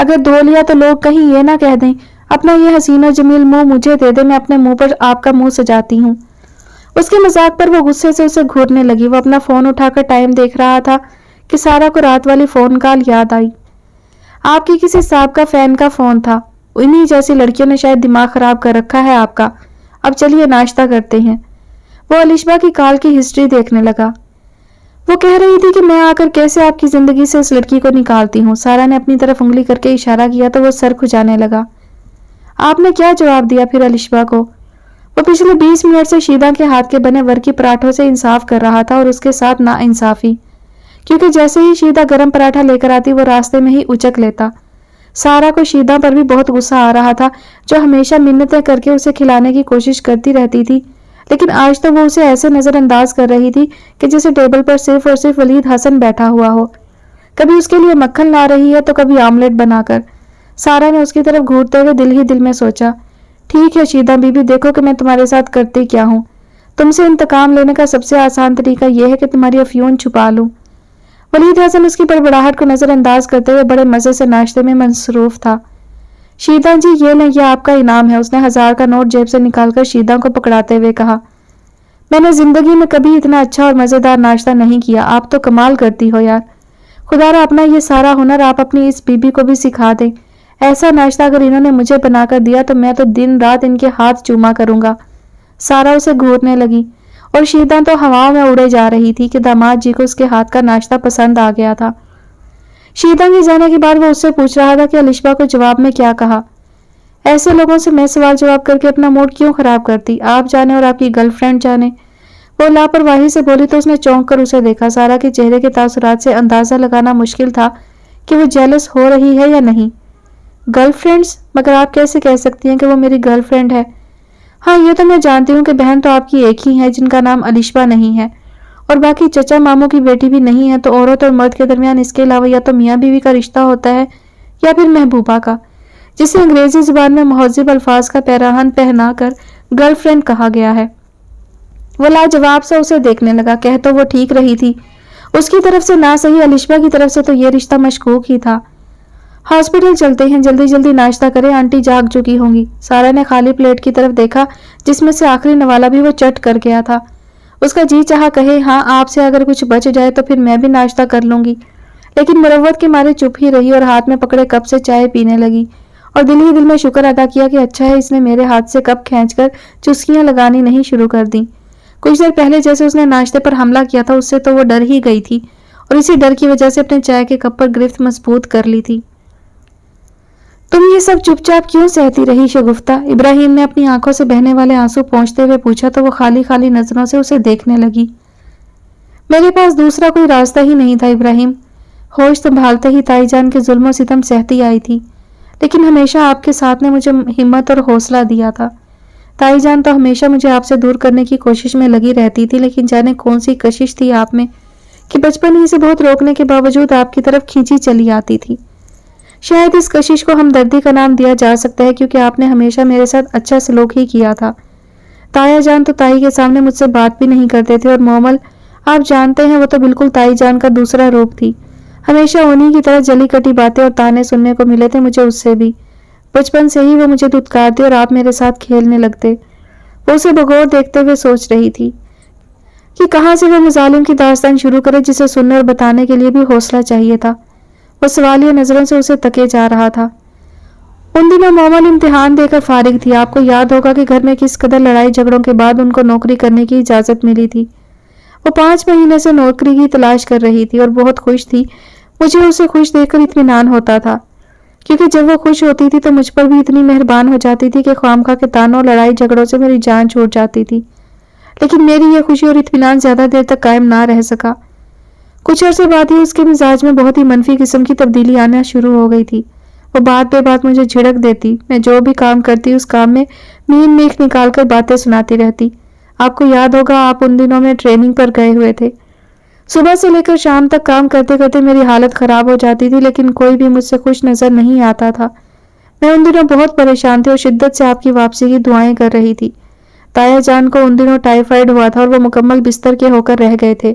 اگر دھو لیا تو لوگ کہیں یہ نہ کہہ دیں اپنا یہ حسین و جمیل منہ مجھے دے دے، میں اپنے منہ پر آپ کا منہ سجاتی ہوں۔ اس کے مذاق پر وہ غصے سے اسے گھورنے لگی۔ وہ اپنا فون اٹھا کر ٹائم دیکھ رہا تھا کہ سارا کو رات والی فون کال یاد آئی۔ آپ کی کسی سابقہ فین کا فون تھا، انہی جیسی لڑکیوں نے شاید دماغ خراب کر رکھا ہے آپ کا۔ اب چلیے ناشتہ کرتے ہیں۔ وہ الشبا کی کال کی ہسٹری دیکھنے لگا۔ وہ کہہ رہی تھی کہ میں آ کر کیسے آپ کی زندگی سے اس لڑکی کو نکالتی ہوں۔ سارا نے اپنی طرف انگلی کر کے اشارہ کیا تو وہ سر کھجانے لگا۔ آپ نے کیا جواب دیا پھر الشبا کو؟ وہ پچھلے 20 منٹ سے شیدا کے ہاتھ کے بنے ورکی پراٹھوں سے انصاف کر رہا تھا اور اس کے ساتھ نا انصافی، کیونکہ جیسے ہی شیدا گرم پراٹھا لے کر آتی وہ راستے میں ہی اچک لیتا۔ سارا کو شیدا پر بھی بہت غصہ آ رہا تھا، جو ہمیشہ منتیں کر کے اسے کھلانے کی کوشش کرتی رہتی تھی، لیکن آج تو وہ اسے ایسے نظر انداز کر رہی تھی کہ جیسے ٹیبل پر صرف اور صرف ولید حسن بیٹھا ہوا ہو۔ کبھی اس کے لیے مکھن لا رہی ہے تو کبھی آملیٹ بنا کر۔ سارا نے اس کی طرف گھورتے ہوئے دل ہی دل میں سوچا، ٹھیک ہے شیدا بی بی، دیکھو کہ میں تمہارے ساتھ کرتی کیا ہوں۔ تم سے انتقام لینے کا سب سے آسان طریقہ یہ ہے کہ تمہاری افیون چھپا لوں۔ ولید حسن اس کی بڑبڑاہٹ کو نظر انداز کرتے ہوئے بڑے مزے سے ناشتے میں مصروف تھا۔ شیدا جی یہ لیں، یہ آپ کا انعام ہے۔ اس نے 1000 کا نوٹ جیب سے نکال کر شیدا کو پکڑاتے ہوئے کہا، میں نے زندگی میں کبھی اتنا اچھا اور مزیدار ناشتہ نہیں کیا، آپ تو کمال کرتی ہو یار۔ خدا را اپنا یہ سارا ہنر آپ اپنی اس بی بی کو بھی سکھا دیں۔ ایسا ناشتہ اگر انہوں نے مجھے بنا کر دیا تو میں تو دن رات ان کے ہاتھ چوما کروں گا۔ سارا اسے گھورنے لگی اور شیدا تو ہواؤں میں اڑے جا رہی تھی کہ داماد جی کو اس کے ہاتھ کا ناشتہ پسند آ گیا تھا۔ شیدا کے جانے کے بعد وہ اس سے پوچھ رہا تھا کہ الشبا کو جواب میں کیا کہا۔ ایسے لوگوں سے میں سوال جواب کر کے اپنا موڈ کیوں خراب کرتی، آپ جانے اور آپ کی گرل فرینڈ جانے۔ وہ لاپرواہی سے بولی تو اس نے چونک کر اسے دیکھا۔ سارا کے چہرے کے تاثرات سے اندازہ لگانا مشکل تھا کہ وہ جیلس ہو رہی ہے یا نہیں۔ Girl friends? مگر آپ کیسے کہہ سکتی ہیں کہ وہ میری گرل فرینڈ ہے؟ ہاں یہ تو میں جانتی ہوں کہ بہن تو آپ کی ایک ہی ہے جن کا نام الشبا نہیں ہے، اور باقی چچا ماموں کی بیٹی بھی نہیں ہے، تو عورت اور مرد کے درمیان اس کے علاوہ یا تو میاں بیوی کا رشتہ ہوتا ہے یا پھر محبوبہ کا، جسے انگریزی زبان میں مہذب الفاظ کا پیراہن پہنا کر گرل فرینڈ کہا گیا ہے۔ وہ لاجواب سے اسے دیکھنے لگا۔ کہہ تو وہ ٹھیک رہی تھی، اس کی طرف سے نہ صحیح الشبا کی طرف سے تو یہ رشتہ مشکوک ہی تھا۔ ہاسپٹل چلتے ہیں، جلدی جلدی ناشتہ کریں، آنٹی جاگ چکی ہوں گی۔ سارا نے خالی پلیٹ کی طرف دیکھا جس میں سے آخری نوالا بھی وہ چٹ کر گیا تھا۔ اس کا جی چاہا کہے، ہاں آپ سے اگر کچھ بچ جائے تو پھر میں بھی ناشتہ کر لوں گی، لیکن مروت کے مارے چپ ہی رہی اور ہاتھ میں پکڑے کپ سے چائے پینے لگی، اور دل ہی دل میں شکر ادا کیا کہ اچھا ہے اس نے میرے ہاتھ سے کپ کھینچ کر چسکیاں لگانی نہیں شروع کر دیں۔ کچھ دیر پہلے جیسے اس نے ناشتے پر حملہ کیا تھا، اس سے تو وہ ڈر ہی گئی تھی اور اسی ڈر کی وجہ سے اپنے چائے کے کپ پر گرفت مضبوط کر لی تھی۔ تم یہ سب چپ چاپ کیوں سہتی رہی شگفتہ؟ ابراہیم نے اپنی آنکھوں سے بہنے والے آنسو پہنچتے ہوئے پوچھا تو وہ خالی خالی نظروں سے اسے دیکھنے لگی۔ میرے پاس دوسرا کوئی راستہ ہی نہیں تھا ابراہیم۔ ہوش سنبھالتے ہی تائی جان کے ظلم و ستم سہتی آئی تھی، لیکن ہمیشہ آپ کے ساتھ نے مجھے ہمت اور حوصلہ دیا تھا۔ تائی جان تو ہمیشہ مجھے آپ سے دور کرنے کی کوشش میں لگی رہتی تھی، لیکن جانے کون سی کشش تھی آپ میں کہ بچپن ہی سے بہت روکنے کے باوجود آپ کی طرف کھینچی چلی آتی تھی۔ شاید اس کشش کو ہمدردی کا نام دیا جا سکتا ہے، کیونکہ آپ نے ہمیشہ میرے ساتھ اچھا سلوک ہی کیا تھا۔ تایا جان تو تائی کے سامنے مجھ سے بات بھی نہیں کرتے تھے، اور مومل آپ جانتے ہیں وہ تو بالکل تائی جان کا دوسرا روپ تھی۔ ہمیشہ انہی کی طرح جلی کٹی باتیں اور تانے سننے کو ملے تھے مجھے اس سے بھی۔ بچپن سے ہی وہ مجھے دھتکارتے اور آپ میرے ساتھ کھیلنے لگتے۔ وہ اسے بغور دیکھتے ہوئے سوچ رہی تھی کہ کہاں سے وہ مظالم کی داستان شروع کرے جسے سننے اور بتانے کے لیے بھی حوصلہ چاہیے تھا۔ وہ سوالیہ نظروں سے اسے تکے جا رہا تھا۔ ان دنوں مومل امتحان دے کر فارغ تھی۔ آپ کو یاد ہوگا کہ گھر میں کس قدر لڑائی جھگڑوں کے بعد ان کو نوکری کرنے کی اجازت ملی تھی۔ وہ 5 مہینے سے نوکری کی تلاش کر رہی تھی اور بہت خوش تھی۔ مجھے اسے خوش دیکھ کر اطمینان ہوتا تھا، کیونکہ جب وہ خوش ہوتی تھی تو مجھ پر بھی اتنی مہربان ہو جاتی تھی کہ خوامخواہ کے تانوں لڑائی جھگڑوں سے میری جان چھوٹ جاتی تھی۔ لیکن میری یہ خوشی اور اطمینان زیادہ دیر تک قائم نہ رہ سکا۔ کچھ عرصے بعد ہی اس کے مزاج میں بہت ہی منفی قسم کی تبدیلی آنا شروع ہو گئی تھی۔ وہ بات بے بات مجھے جھڑک دیتی، میں جو بھی کام کرتی اس کام میں مین میخ نکال کر باتیں سناتی رہتی۔ آپ کو یاد ہوگا آپ ان دنوں میں ٹریننگ پر گئے ہوئے تھے۔ صبح سے لے کر شام تک کام کرتے کرتے میری حالت خراب ہو جاتی تھی، لیکن کوئی بھی مجھ سے خوش نظر نہیں آتا تھا۔ میں ان دنوں بہت پریشان تھی اور شدت سے آپ کی واپسی کی دعائیں کر رہی تھی۔ تایا جان کو ان دنوں ٹائیفائڈ ہوا تھا اور وہ مکمل بستر کے ہو کر رہ گئے تھے۔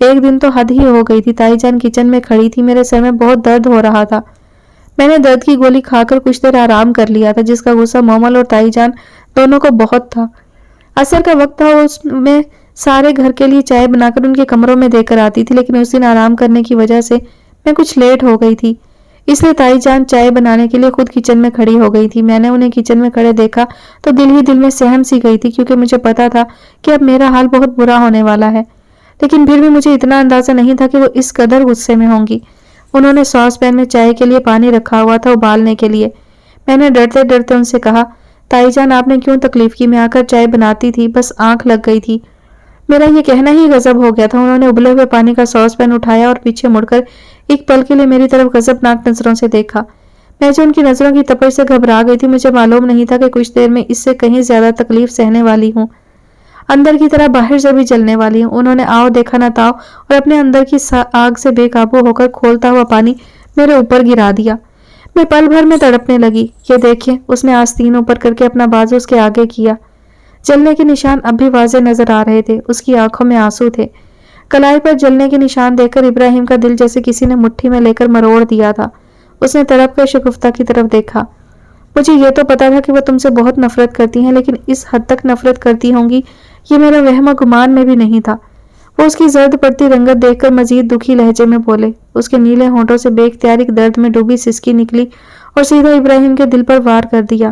ایک دن تو حد ہی ہو گئی تھی، تائی جان کچن میں کھڑی تھی، میرے سر میں بہت درد ہو رہا تھا۔ میں نے درد کی گولی کھا کر کچھ دیر آرام کر لیا تھا، جس کا غصہ مومل اور تائی جان دونوں کو بہت تھا۔ عصر کا وقت تھا، اس میں سارے گھر کے لیے چائے بنا کر ان کے کمروں میں دے کر آتی تھی، لیکن اس دن آرام کرنے کی وجہ سے میں کچھ لیٹ ہو گئی تھی، اس لیے تائی جان چائے بنانے کے لیے خود کچن میں کھڑی ہو گئی تھی۔ میں نے انہیں کچن میں کھڑے دیکھا تو دل ہی دل میں سہم سی گئی تھی، کیونکہ مجھے پتا تھا کہ اب میرا حال بہت برا ہونے والا ہے، لیکن پھر بھی مجھے اتنا اندازہ نہیں تھا کہ وہ اس قدر غصے میں ہوں گی۔ انہوں نے ساس پین میں چائے کے لیے پانی رکھا ہوا تھا ابالنے کے لیے۔ میں نے ڈرتے ڈرتے ان سے کہا، تائی جان آپ نے کیوں تکلیف کی؟ میں آ کر چائے بناتی تھی، بس آنکھ لگ گئی تھی۔ میرا یہ کہنا ہی غضب ہو گیا تھا۔ انہوں نے ابلے ہوئے پانی کا ساس پین اٹھایا اور پیچھے مڑ کر ایک پل کے لیے میری طرف غضبناک نظروں سے دیکھا۔ میں جو ان کی نظروں کی تپش سے گھبرا گئی تھی، مجھے معلوم نہیں تھا کہ کچھ دیر میں اس سے کہیں زیادہ تکلیف سہنے والی ہوں، اندر کی طرح باہر سے بھی جلنے والی ہوں۔ انہوں نے آؤ دیکھا نہ تاؤ اور اپنے اندر کی آگ سے بے قابو ہو کر کھولتا ہوا پانی میرے اوپر گرا دیا۔ میں پل بھر میں تڑپنے لگی۔ یہ دیکھیں، اس نے آستین اوپر کر کے اپنا بازو اس کے آگے کیا۔ جلنے کے نشان اب بھی واضح نظر آ رہے تھے، اس کی آنکھوں میں آنسو تھے۔ کلائی پر جلنے کے نشان دیکھ کر ابراہیم کا دل جیسے کسی نے مٹھی میں لے کر مروڑ دیا تھا۔ اس نے تڑپ کر شگفتہ کی طرف دیکھا۔ مجھے یہ تو پتا تھا کہ وہ تم سے بہت نفرت کرتی ہیں، لیکن اس حد تک نفرت کرتی ہوں گی یہ میرا وہم و گمان میں بھی نہیں تھا۔ وہ اس کی زرد پڑتی رنگت دیکھ کر مزید دکھی لہجے میں بولے۔ اس کے نیلے ہونٹوں سے بے اختیار ایک درد میں ڈوبی سسکی نکلی اور سیدھا ابراہیم کے دل پر وار کر دیا۔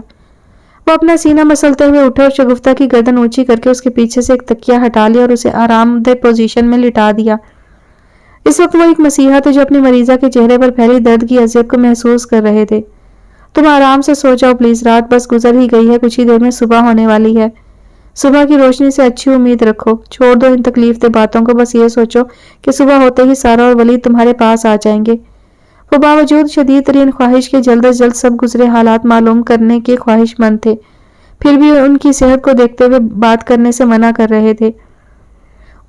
وہ اپنا سینہ مسلتے ہوئے اٹھے اور شگفتہ کی گردن اونچی کر کے اس کے پیچھے سے ایک تکیہ ہٹا لیا اور اسے آرام دہ پوزیشن میں لٹا دیا۔ اس وقت وہ ایک مسیحا تھے جو اپنی مریضہ کے چہرے پر پھیلی درد کی اذیت کو محسوس کر رہے تھے۔ تم آرام سے سو جاؤ پلیز، رات بس گزر ہی گئی ہے، کچھ ہی دیر میں صبح ہونے والی ہے۔ صبح کی روشنی سے اچھی امید رکھو، چھوڑ دو ان تکلیف دہ باتوں کو، بس یہ سوچو کہ صبح ہوتے ہی سارا اور ولید تمہارے پاس آ جائیں گے۔ وہ باوجود شدید ترین خواہش کے جلد از جلد سب گزرے حالات معلوم کرنے کے خواہش مند تھے، پھر بھی ان کی صحت کو دیکھتے ہوئے بات کرنے سے منع کر رہے تھے۔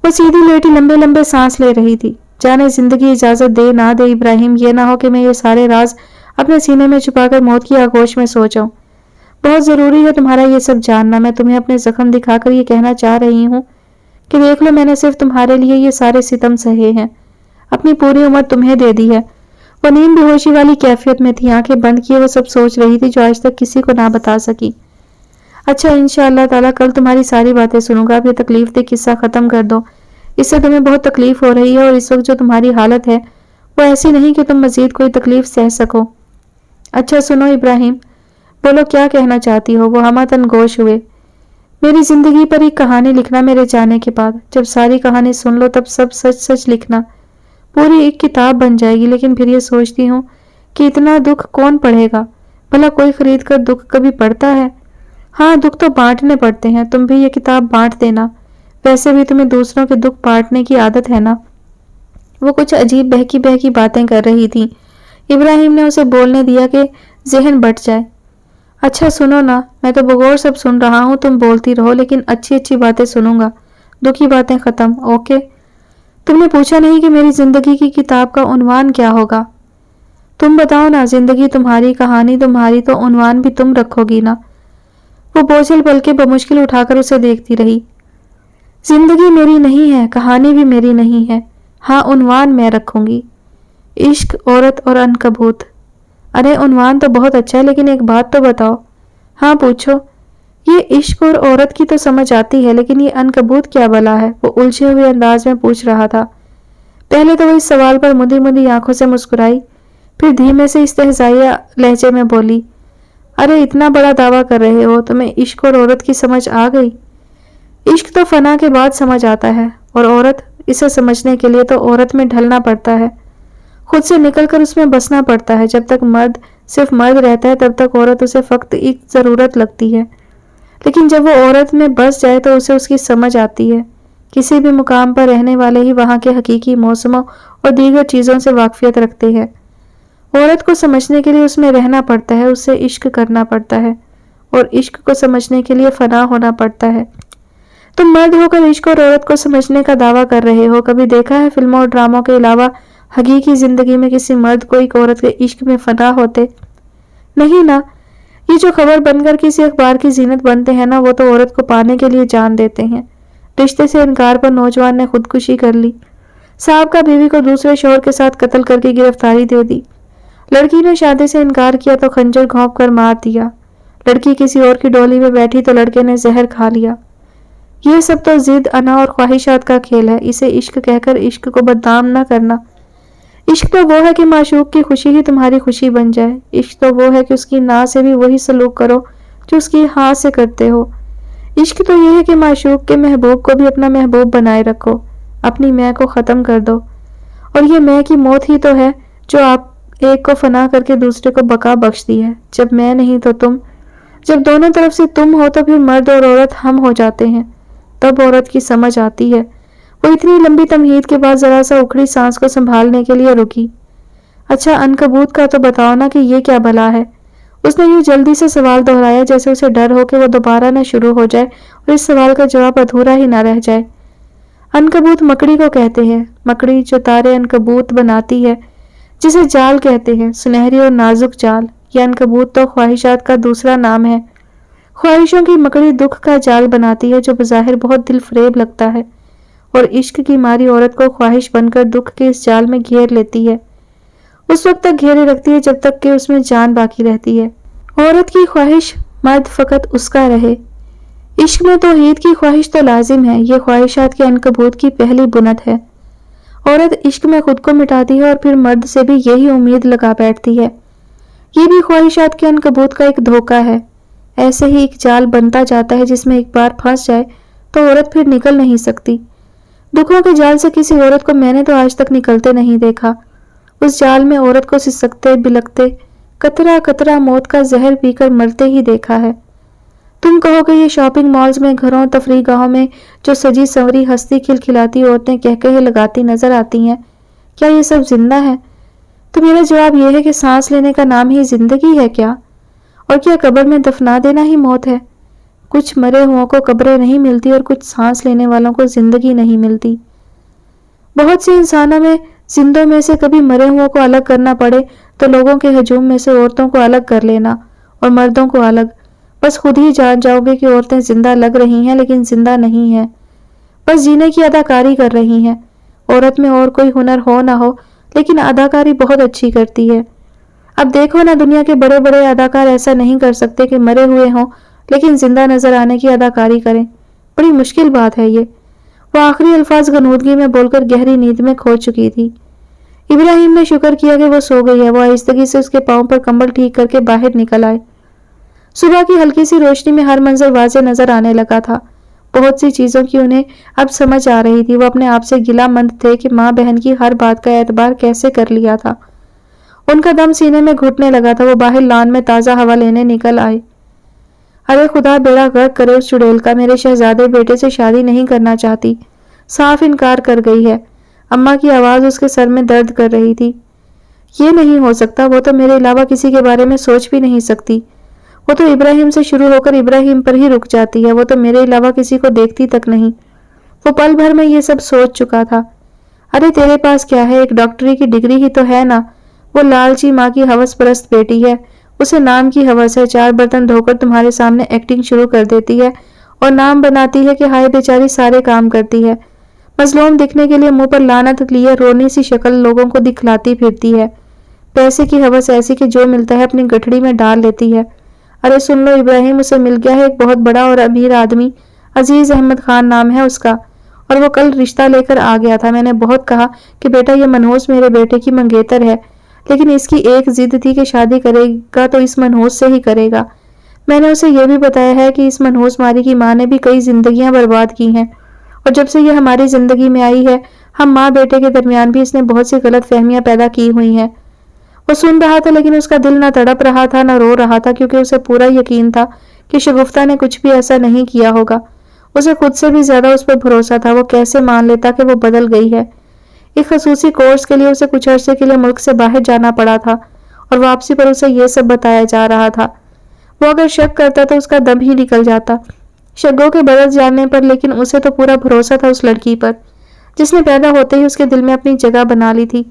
وہ سیدھی لیٹی لمبے لمبے سانس لے رہی تھی۔ جانے زندگی اجازت دے نہ دے ابراہیم، یہ نہ ہو کہ میں یہ سارے راز اپنے سینے میں چھپا کر موت کی آغوش میں سو جاؤں۔ بہت ضروری ہے تمہارا یہ سب جاننا۔ میں تمہیں اپنے زخم دکھا کر یہ کہنا چاہ رہی ہوں کہ دیکھ لو، میں نے صرف تمہارے لیے یہ سارے ستم سہے ہیں، اپنی پوری عمر تمہیں دے دی ہے۔ وہ نیم بے ہوشی والی کیفیت میں تھی، آنکھیں بند کیے وہ سب سوچ رہی تھی جو آج تک کسی کو نہ بتا سکی۔ اچھا، انشاءاللہ تعالیٰ کل تمہاری ساری باتیں سنوں گا۔ اب یہ تکلیف دہ قصہ ختم کر دو، اس سے تمہیں بہت تکلیف ہو رہی ہے، اور اس وقت جو تمہاری حالت ہے وہ ایسی نہیں کہ تم مزید کوئی تکلیف سہ سکو۔ اچھا سنو ابراہیم، بولو کیا کہنا چاہتی ہو؟ وہ ہمہ تن گوش ہوئے۔ میری زندگی پر ایک کہانی لکھنا میرے جانے کے بعد، جب ساری کہانی سن لو تب سب سچ سچ لکھنا، پوری ایک کتاب بن جائے گی۔ لیکن پھر یہ سوچتی ہوں کہ اتنا دکھ کون پڑھے گا؟ بھلا کوئی خرید کر دکھ کبھی پڑھتا ہے؟ ہاں، دکھ تو بانٹنے پڑتے ہیں، تم بھی یہ کتاب بانٹ دینا، ویسے بھی تمہیں دوسروں کے دکھ بانٹنے کی عادت ہے نا۔ وہ کچھ عجیب بہکی بہکی باتیں کر رہی تھی۔ ابراہیم نے اسے بولنے دیا کہ ذہن بٹ جائے۔ اچھا سنو نا، میں تو بغور سب سن رہا ہوں، تم بولتی رہو، لیکن اچھی اچھی باتیں سنوں گا، دکھی باتیں ختم، اوکے؟ تم نے پوچھا نہیں کہ میری زندگی کی کتاب کا عنوان کیا ہوگا؟ تم بتاؤ نا، زندگی تمہاری، کہانی تمہاری، تو عنوان بھی تم رکھو گی نا۔ وہ بوجھل بلکہ بمشکل اٹھا کر اسے دیکھتی رہی۔ زندگی میری نہیں ہے، کہانی بھی میری نہیں ہے، ہاں عنوان میں رکھوں گی، عشق، عورت اور عنکبوت۔ ارے عنوان تو بہت اچھا ہے، لیکن ایک بات تو بتاؤ۔ ہاں پوچھو۔ یہ عشق اور عورت کی تو سمجھ آتی ہے، لیکن یہ عنکبوت کیا بلا ہے؟ وہ الجھے ہوئے انداز میں پوچھ رہا تھا۔ پہلے تو وہ اس سوال پر مدی مدی آنکھوں سے مسکرائی، پھر دھیمے سے استہزائیہ لہجے میں بولی، ارے اتنا بڑا دعویٰ کر رہے ہو، تمہیں عشق اور عورت کی سمجھ آ گئی؟ عشق تو فنا کے بعد سمجھ آتا ہے، اور عورت، اسے سمجھنے کے لیے تو عورت میں ڈھلنا پڑتا ہے، خود سے نکل کر اس میں بسنا پڑتا ہے۔ جب تک مرد صرف مرد رہتا ہے تب تک عورت اسے فقط ایک ضرورت لگتی ہے، لیکن جب وہ عورت میں بس جائے تو اسے اس کی سمجھ آتی ہے۔ کسی بھی مقام پر رہنے والے ہی وہاں کے حقیقی موسموں اور دیگر چیزوں سے واقفیت رکھتے ہیں۔ عورت کو سمجھنے کے لیے اس میں رہنا پڑتا ہے، اس سے عشق کرنا پڑتا ہے، اور عشق کو سمجھنے کے لیے فنا ہونا پڑتا ہے۔ تم مرد ہو کر عشق اور عورت کو سمجھنے کا دعویٰ کر رہے ہو، کبھی دیکھا ہے فلموں اور ڈراموں کے علاوہ حقیقی زندگی میں کسی مرد کو ایک عورت کے عشق میں فنا ہوتے؟ نہیں نا۔ یہ جو خبر بن کر کسی اخبار کی زینت بنتے ہیں نا، وہ تو عورت کو پانے کے لیے جان دیتے ہیں۔ رشتے سے انکار پر نوجوان نے خودکشی کر لی، صاحب کا بیوی کو دوسرے شوہر کے ساتھ قتل کر کے گرفتاری دے دی۔ لڑکی نے شادی سے انکار کیا تو خنجر گھونپ کر مار دیا۔ لڑکی کسی اور کی ڈولی میں بیٹھی تو لڑکے نے زہر کھا لیا۔ یہ سب تو ضد، انا اور خواہشات کا کھیل ہے۔ اسے عشق کہہ کر عشق کو بدنام نہ کرنا۔ عشق تو وہ ہے کہ معشوق کی خوشی ہی تمہاری خوشی بن جائے۔ عشق تو وہ ہے کہ اس کی نا سے بھی وہی سلوک کرو جو اس کی ہاں سے کرتے ہو۔ عشق تو یہ ہے کہ معشوق کے محبوب کو بھی اپنا محبوب بنائے رکھو، اپنی میں کو ختم کر دو۔ اور یہ میں کی موت ہی تو ہے جو آپ ایک کو فنا کر کے دوسرے کو بقا بخش دی ہے۔ جب میں نہیں تو تم، جب دونوں طرف سے تم ہو تو پھر مرد اور عورت ہم ہو جاتے ہیں۔ تب عورت کی سمجھ آتی ہے۔ وہ اتنی لمبی تمہید کے بعد ذرا سا اکھڑی سانس کو سنبھالنے کے لیے رکی۔ اچھا عنکبوت کا تو بتاؤ نا کہ یہ کیا بلا ہے؟ اس نے یوں جلدی سے سوال دہرایا جیسے اسے ڈر ہو کہ وہ دوبارہ نہ شروع ہو جائے اور اس سوال کا جواب ادھورا ہی نہ رہ جائے۔ عنکبوت مکڑی کو کہتے ہیں، مکڑی جو تارے عنکبوت بناتی ہے، جسے جال کہتے ہیں، سنہری اور نازک جال۔ یہ عنکبوت تو خواہشات کا دوسرا نام ہے۔ خواہشوں کی مکڑی دکھ کا جال بناتی ہے جو بظاہر بہت دل فریب لگتا ہے، اور عشق کی ماری عورت کو خواہش بن کر دکھ کے اس جال میں گھیر لیتی ہے۔ اس وقت تک گھیرے رکھتی ہے جب تک کہ اس میں جان باقی رہتی ہے۔ عورت کی خواہش مرد فقط اس کا رہے۔ عشق میں توحید کی خواہش تو لازم ہے۔ یہ خواہشات کے عنکبوت کی پہلی بنت ہے۔ عورت عشق میں خود کو مٹاتی ہے اور پھر مرد سے بھی یہی امید لگا بیٹھتی ہے۔ یہ بھی خواہشات کے عنکبوت کا ایک دھوکہ ہے۔ ایسے ہی ایک جال بنتا جاتا ہے جس میں ایک بار پھنس جائے تو عورت پھر نکل نہیں سکتی۔ دکھوں کے جال سے کسی عورت کو میں نے تو آج تک نکلتے نہیں دیکھا۔ اس جال میں عورت کو سسکتے بلکتے قطرہ قطرہ موت کا زہر پی کر مرتے ہی دیکھا ہے۔ تم کہو کہ یہ شاپنگ مالز میں، گھروں، تفریح گاہوں میں جو سجی سنوری ہستی کھلکھلاتی عورتیں کہکہے لگاتی نظر آتی ہیں، کیا یہ سب زندہ ہے؟ تو میرا جواب یہ ہے کہ سانس لینے کا نام ہی زندگی ہے کیا؟ اور کیا قبر میں دفنا دینا ہی موت ہے؟ کچھ مرے ہوں کو قبریں نہیں ملتی اور کچھ سانس لینے والوں کو زندگی نہیں ملتی۔ بہت سے انسانوں میں زندوں میں سے کبھی مرے ہوں کو الگ کرنا پڑے تو لوگوں کے ہجوم میں سے عورتوں کو الگ کر لینا اور مردوں کو الگ۔ بس خود ہی جان جاؤ گے کہ عورتیں زندہ لگ رہی ہیں لیکن زندہ نہیں ہیں، بس جینے کی اداکاری کر رہی ہیں۔ عورت میں اور کوئی ہنر ہو نہ ہو لیکن اداکاری بہت اچھی کرتی ہے۔ اب دیکھو نا، دنیا کے بڑے بڑے اداکار ایسا نہیں کر سکتے کہ مرے ہوئے ہوں لیکن زندہ نظر آنے کی اداکاری کریں۔ بڑی مشکل بات ہے یہ۔ وہ آخری الفاظ غنودگی میں بول کر گہری نیند میں کھو چکی تھی۔ ابراہیم نے شکر کیا کہ وہ سو گئی ہے۔ وہ آہستگی سے اس کے پاؤں پر کمبل ٹھیک کر کے باہر نکل آئے۔ صبح کی ہلکی سی روشنی میں ہر منظر واضح نظر آنے لگا تھا۔ بہت سی چیزوں کی انہیں اب سمجھ آ رہی تھی۔ وہ اپنے آپ سے گلہ مند تھے کہ ماں بہن کی ہر بات کا اعتبار کیسے کر لیا تھا۔ ان کا دم سینے میں گھٹنے لگا تھا۔ وہ باہر لان میں تازہ ہوا لینے نکل آئے۔ ارے خدا بیڑا غرق کرے اس چڑیل کا، میرے شہزادے بیٹے سے شادی نہیں کرنا چاہتی، صاف انکار کر گئی ہے۔ اماں کی آواز اس کے سر میں درد کر رہی تھی۔ یہ نہیں ہو سکتا، وہ تو میرے علاوہ کسی کے بارے میں سوچ بھی نہیں سکتی۔ وہ تو ابراہیم سے شروع ہو کر ابراہیم پر ہی رک جاتی ہے۔ وہ تو میرے علاوہ کسی کو دیکھتی تک نہیں۔ وہ پل بھر میں یہ سب سوچ چکا تھا۔ ارے تیرے پاس کیا ہے، ایک ڈاکٹری کی ڈگری ہی تو ہے نا۔ وہ لالچی ماں کی ہوس پرست بیٹی ہے، اسے نام کی ہوس ہے، 4 برتن دھو کر تمہارے سامنے ایکٹنگ شروع کر دیتی ہے اور نام بناتی ہے کہ ہائے بیچاری سارے کام کرتی ہے۔ مظلوم دکھنے کے لیے منہ پر لعنت لیے رونی سی شکل لوگوں کو دکھلاتی پھرتی ہے۔ پیسے کی ہوس ایسی کہ جو ملتا ہے اپنی گٹھڑی میں ڈال لیتی ہے۔ ارے سن لو ابراہیم، اسے مل گیا ہے ایک بہت بڑا اور امیر آدمی، عزیز احمد خان نام ہے اس کا، اور وہ کل رشتہ لے کر آ گیا تھا۔ میں نے بہت کہا کہ بیٹا یہ منحوس میرے بیٹے کی منگیتر ہے، لیکن اس کی ایک ضد تھی کہ شادی کرے گا تو اس منحوس سے ہی کرے گا۔ میں نے اسے یہ بھی بتایا ہے کہ اس منحوس ماری کی ماں نے بھی کئی زندگیاں برباد کی ہیں، اور جب سے یہ ہماری زندگی میں آئی ہے ہم ماں بیٹے کے درمیان بھی اس نے بہت سی غلط فہمیاں پیدا کی ہوئی ہیں۔ وہ سن رہا تھا لیکن اس کا دل نہ تڑپ رہا تھا نہ رو رہا تھا، کیونکہ اسے پورا یقین تھا کہ شگفتہ نے کچھ بھی ایسا نہیں کیا ہوگا۔ اسے خود سے بھی زیادہ اس پر بھروسہ تھا۔ وہ کیسے مان لیتا کہ وہ بدل گئی ہے۔ ایک خصوصی کورس کے لیے اسے کچھ عرصے کے لیے ملک سے باہر جانا پڑا تھا اور واپسی پر اسے یہ سب بتایا جا رہا تھا۔ وہ اگر شک کرتا تو اس کا دم ہی نکل جاتا شگوں کے بدل جانے پر، لیکن اسے تو پورا بھروسہ تھا اس لڑکی پر جس نے پیدا ہوتے ہی اس کے دل میں اپنی جگہ بنا لی تھی۔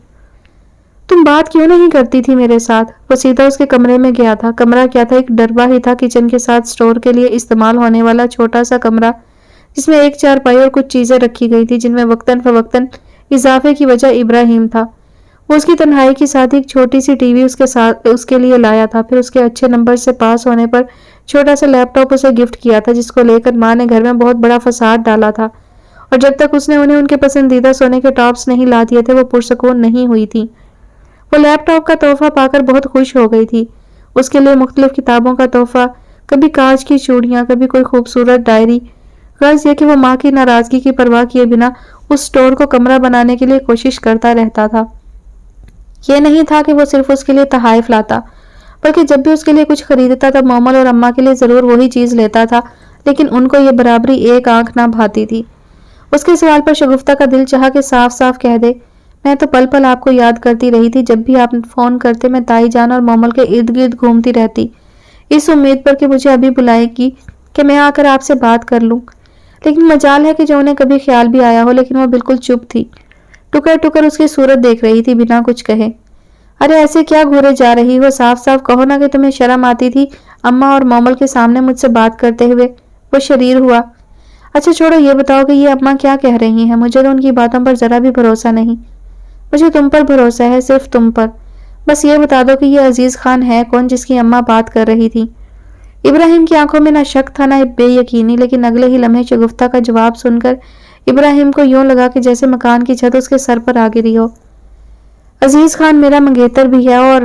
تم بات کیوں نہیں کرتی تھی میرے ساتھ؟ وہ سیدھا اس کے کمرے میں گیا تھا۔ کمرہ کیا تھا، ایک ڈربہ ہی تھا، کچن کے ساتھ سٹور کے لیے استعمال ہونے والا چھوٹا سا کمرہ جس میں ایک چارپائی اور کچھ چیزیں رکھی گئی تھی جن میں وقتاً فوقتاً اضافے کی وجہ ابراہیم تھا۔ وہ اس کی تنہائی کے ساتھ ایک چھوٹی سی ٹی وی اس کے لیے لایا تھا، پھر اس کے اچھے نمبر سے پاس ہونے پر چھوٹا سا لیپ ٹاپ اسے گفٹ کیا تھا، جس کو لے کر ماں نے گھر میں بہت بڑا فساد ڈالا تھا، اور جب تک اس نے انہیں ان کے پسندیدہ سونے کے ٹاپس نہیں لا دیے تھے وہ پرسکون نہیں ہوئی تھی۔ وہ لیپ ٹاپ کا تحفہ پا کر بہت خوش ہو گئی تھی۔ اس کے لیے مختلف کتابوں کا تحفہ، کبھی کانچ کی چوڑیاں، کبھی کوئی خوبصورت ڈائری۔ غرض یہ کہ وہ ماں کی ناراضگی کی پرواہ کیے بنا اس سٹور کو کمرہ بنانے کے لیے کوشش کرتا رہتا تھا۔ یہ نہیں تھا کہ وہ صرف اس کے لیے تحائف لاتا، بلکہ جب بھی اس کے لیے کچھ خریدتا تب مومل اور اماں کے لیے ضرور وہی چیز لیتا تھا، لیکن ان کو یہ برابری ایک آنکھ نہ بھاتی تھی۔ اس کے سوال پر شگفتہ کا دل چاہا کہ صاف صاف کہہ دے، میں تو پل پل آپ کو یاد کرتی رہی تھی، جب بھی آپ فون کرتے میں تائی جان اور مومل کے ارد گرد گھومتی رہتی، اس امید پر کہ مجھے ابھی بلائے گی کہ میں آ کر آپ سے بات کر لوں۔ لیکن مجال ہے کہ جو انہیں کبھی خیال بھی آیا ہو، لیکن وہ بالکل چپ تھی، ٹکر ٹکر اس کی صورت دیکھ رہی تھی بنا کچھ کہے۔ ارے ایسے کیا گھورے جا رہی ہو، صاف صاف کہو نا کہ تمہیں شرم آتی تھی اماں اور مومل کے سامنے مجھ سے بات کرتے ہوئے۔ وہ شریر ہوا۔ اچھا چھوڑو، یہ بتاؤ کہ یہ اماں کیا کہہ رہی ہیں؟ مجھے تو ان کی باتوں پر ذرا بھی بھروسہ نہیں۔ مجھے تم پر بھروسہ ہے، صرف تم پر۔ بس یہ بتا دو کہ یہ عزیز خان ہے کون جس کی اماں بات کر رہی تھی؟ ابراہیم کی آنکھوں میں نہ شک تھا نہ بے یقینی، لیکن اگلے ہی لمحے شگفتہ کا جواب سن کر ابراہیم کو یوں لگا کہ جیسے مکان کی چھت اس کے سر پر آ گری ہو۔ عزیز خان میرا منگیتر بھی ہے، اور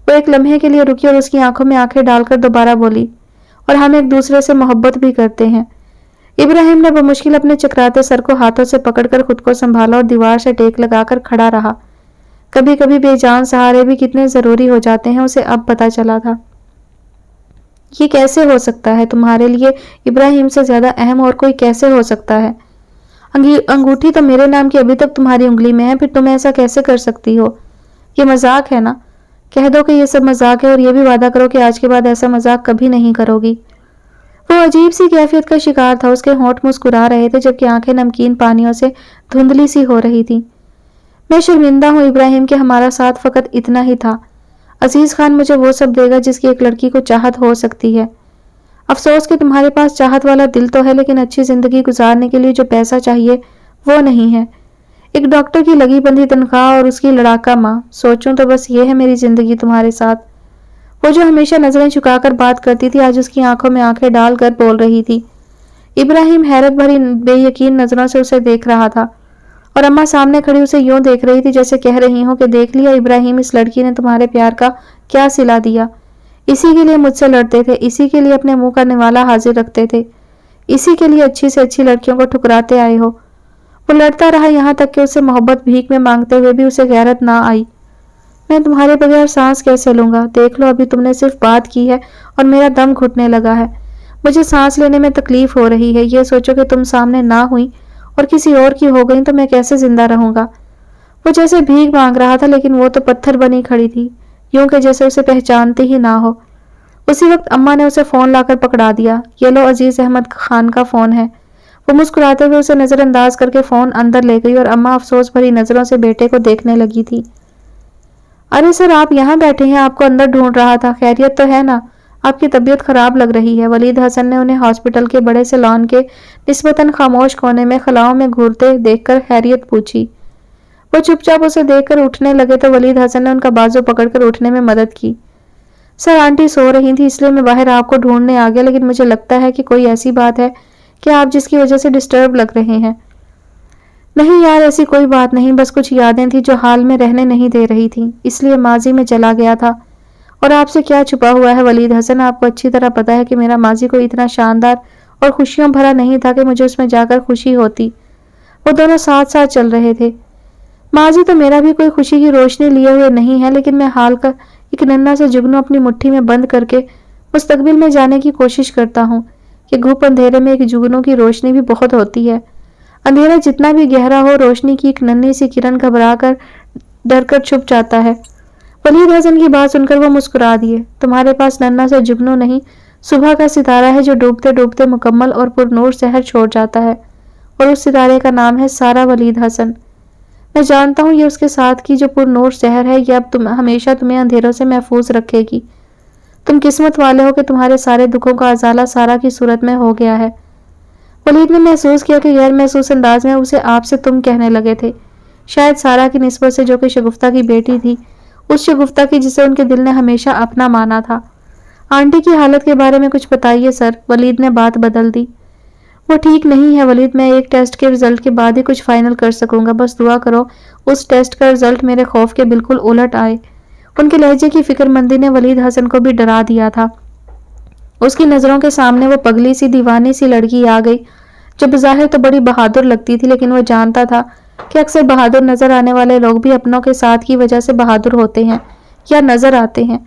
وہ ایک لمحے کے لیے رکی اور اس کی آنکھوں میں آنکھیں ڈال کر دوبارہ بولی، اور ہم ایک دوسرے سے محبت بھی کرتے ہیں۔ ابراہیم نے بمشکل اپنے چکراتے سر کو ہاتھوں سے پکڑ کر خود کو سنبھالا اور دیوار سے ٹیک لگا کر کھڑا رہا۔ کبھی کبھی بے جان سہارے بھی کتنے ضروری ہو جاتے ہیں، اسے اب پتہ چلا تھا۔ یہ کیسے ہو سکتا ہے؟ تمہارے لیے ابراہیم سے زیادہ اہم اور کوئی کیسے ہو سکتا ہے؟ انگوٹھی تو میرے نام کی ابھی تک تمہاری انگلی میں ہے، پھر تم ایسا کیسے کر سکتی ہو؟ یہ مذاق ہے نا؟ کہہ دو کہ یہ سب مذاق ہے، اور یہ بھی وعدہ کرو کہ آج کے بعد ایسا مذاق کبھی نہیں کرو گی۔ وہ عجیب سی کیفیت کا شکار تھا، اس کے ہونٹ مسکرا رہے تھے جبکہ آنکھیں نمکین پانیوں سے دھندلی سی ہو رہی تھی۔ میں شرمندہ ہوں ابراہیم کہ ہمارا ساتھ فقط اتنا ہی تھا۔ عزیز خان مجھے وہ سب دے گا جس کی ایک لڑکی کو چاہت ہو سکتی ہے۔ افسوس کہ تمہارے پاس چاہت والا دل تو ہے، لیکن اچھی زندگی گزارنے کے لیے جو پیسہ چاہیے وہ نہیں ہے۔ ایک ڈاکٹر کی لگی بندھی تنخواہ اور اس کی لڑاکا ماں، سوچوں تو بس یہ ہے میری زندگی تمہارے ساتھ۔ وہ جو ہمیشہ نظریں چکا کر بات کرتی تھی آج اس کی آنکھوں میں آنکھیں ڈال کر بول رہی تھی۔ ابراہیم حیرت بھری بے یقین نظروں سے اسے دیکھ رہا تھا، اور اماں سامنے کھڑی اسے یوں دیکھ رہی تھی جیسے کہہ رہی ہوں کہ دیکھ لیا ابراہیم، اس لڑکی نے تمہارے پیار کا کیا صلہ دیا۔ اسی کے لیے مجھ سے لڑتے تھے، اسی کے لیے اپنے منہ کا نوالا حاضر رکھتے تھے، اسی کے لیے اچھی سے اچھی لڑکیوں کو ٹھکراتے آئے ہو۔ وہ لڑتا رہا یہاں تک کہ اسے محبت بھیک میں مانگتے ہوئے بھی اسے غیرت نہ آئی۔ میں تمہارے بغیر سانس کیسے لوں گا؟ دیکھ لو ابھی تم نے صرف بات کی ہے اور میرا دم گھٹنے لگا ہے، مجھے سانس لینے میں تکلیف ہو رہی ہے۔ یہ سوچو کہ تم سامنے نہ ہوئی اور کسی اور کی ہو گئی تو میں کیسے زندہ رہوں گا؟ وہ جیسے بھیک مانگ رہا تھا، لیکن وہ تو پتھر بنی کھڑی تھی، یوں کہ جیسے اسے پہچانتی ہی نہ ہو۔ اسی وقت اماں نے اسے فون لا کر پکڑا دیا۔ یہ لو عزیز احمد خان کا فون ہے۔ وہ مسکراتے ہوئے اسے نظر انداز کر کے فون اندر لے گئی اور اماں افسوس بھری نظروں سے بیٹے کو دیکھنے لگی تھی۔ ارے سر آپ یہاں بیٹھے ہیں، آپ کو اندر ڈھونڈ رہا تھا، خیریت تو ہے نا؟ آپ کی طبیعت خراب لگ رہی ہے۔ ولید حسن نے انہیں ہاسپٹل کے بڑے سے لان کے نسبتاً خاموش کونے میں خلاؤں میں گھورتے دیکھ کر خیریت پوچھی۔ وہ چپ چاپ اسے دیکھ کر اٹھنے لگے تو ولید حسن نے ان کا بازو پکڑ کر اٹھنے میں مدد کی۔ سر آنٹی سو رہی تھی اس لیے میں باہر آپ کو ڈھونڈنے آ گیا، لیکن مجھے لگتا ہے کہ کوئی ایسی بات ہے کہ آپ جس کی وجہ سے ڈسٹرب لگ رہے ہیں۔ نہیں یار ایسی کوئی بات نہیں، بس کچھ یادیں تھیں جو حال میں رہنے نہیں دے رہی تھیں، اس لیے ماضی میں چلا گیا تھا۔ اور آپ سے کیا چھپا ہوا ہے ولید حسن، آپ کو اچھی طرح پتا ہے کہ میرا ماضی کوئی اتنا شاندار اور خوشیوں بھرا نہیں تھا کہ مجھے اس میں جا کر خوشی ہوتی۔ وہ دونوں ساتھ ساتھ چل رہے تھے۔ ماضی تو میرا بھی کوئی خوشی کی روشنی لیے ہوئے نہیں ہے، لیکن میں حال کا ایک ننھا سا جگنو اپنی مٹھی میں بند کر کے مستقبل میں جانے کی کوشش کرتا ہوں کہ گھوپ اندھیرے میں ایک جگنو کی روشنی بھی بہت ہوتی ہے۔ اندھیرا جتنا بھی گہرا ہو، روشنی کی ایک ننھی سی کرن گھبرا کر ڈر کر چھپ جاتا ہے۔ ولید حسن کی بات سن کر وہ مسکرا دیے۔ تمہارے پاس ننھا سا جگنو نہیں، صبح کا ستارہ ہے جو ڈوبتے ڈوبتے مکمل اور پر نور شہر چھوڑ جاتا ہے، اور اس ستارے کا نام ہے سارہ ولید حسن۔ میں جانتا ہوں یہ اس کے ساتھ کی جو پر نور شہر ہے، یہ اب ہمیشہ تمہیں اندھیروں سے محفوظ رکھے گی۔ تم قسمت والے ہو کہ تمہارے سارے دکھوں کا ازالہ سارہ کی صورت میں ہو گیا ہے۔ ولید نے محسوس کیا کہ غیر محسوس انداز میں اسے آپ سے تم کہنے لگے تھے۔ شاید سارا کی نسبت سے جو کہ شگفتہ کی بیٹی تھی، اس شگفتہ کی جسے ان کے دل نے ہمیشہ اپنا مانا تھا۔ آنٹی کی حالت کے بارے میں کچھ بتائیے سر، ولید نے بات بدل دی۔ وہ ٹھیک نہیں ہے ولید، میں ایک ٹیسٹ کے رزلٹ کے بعد ہی کچھ فائنل کر سکوں گا، بس دعا کرو اس ٹیسٹ کا رزلٹ میرے خوف کے بالکل الٹ آئے۔ ان کے لہجے کی فکر مندی نے ولید حسن کو بھی ڈرا دیا تھا۔ اس کی نظروں کے سامنے وہ پگلی سی دیوانی سی لڑکی آ گئی جو بظاہر تو بڑی بہادر لگتی تھی، لیکن وہ جانتا تھا کہ اکثر بہادر نظر آنے والے لوگ بھی اپنوں کے ساتھ کی وجہ سے بہادر ہوتے ہیں یا نظر آتے ہیں۔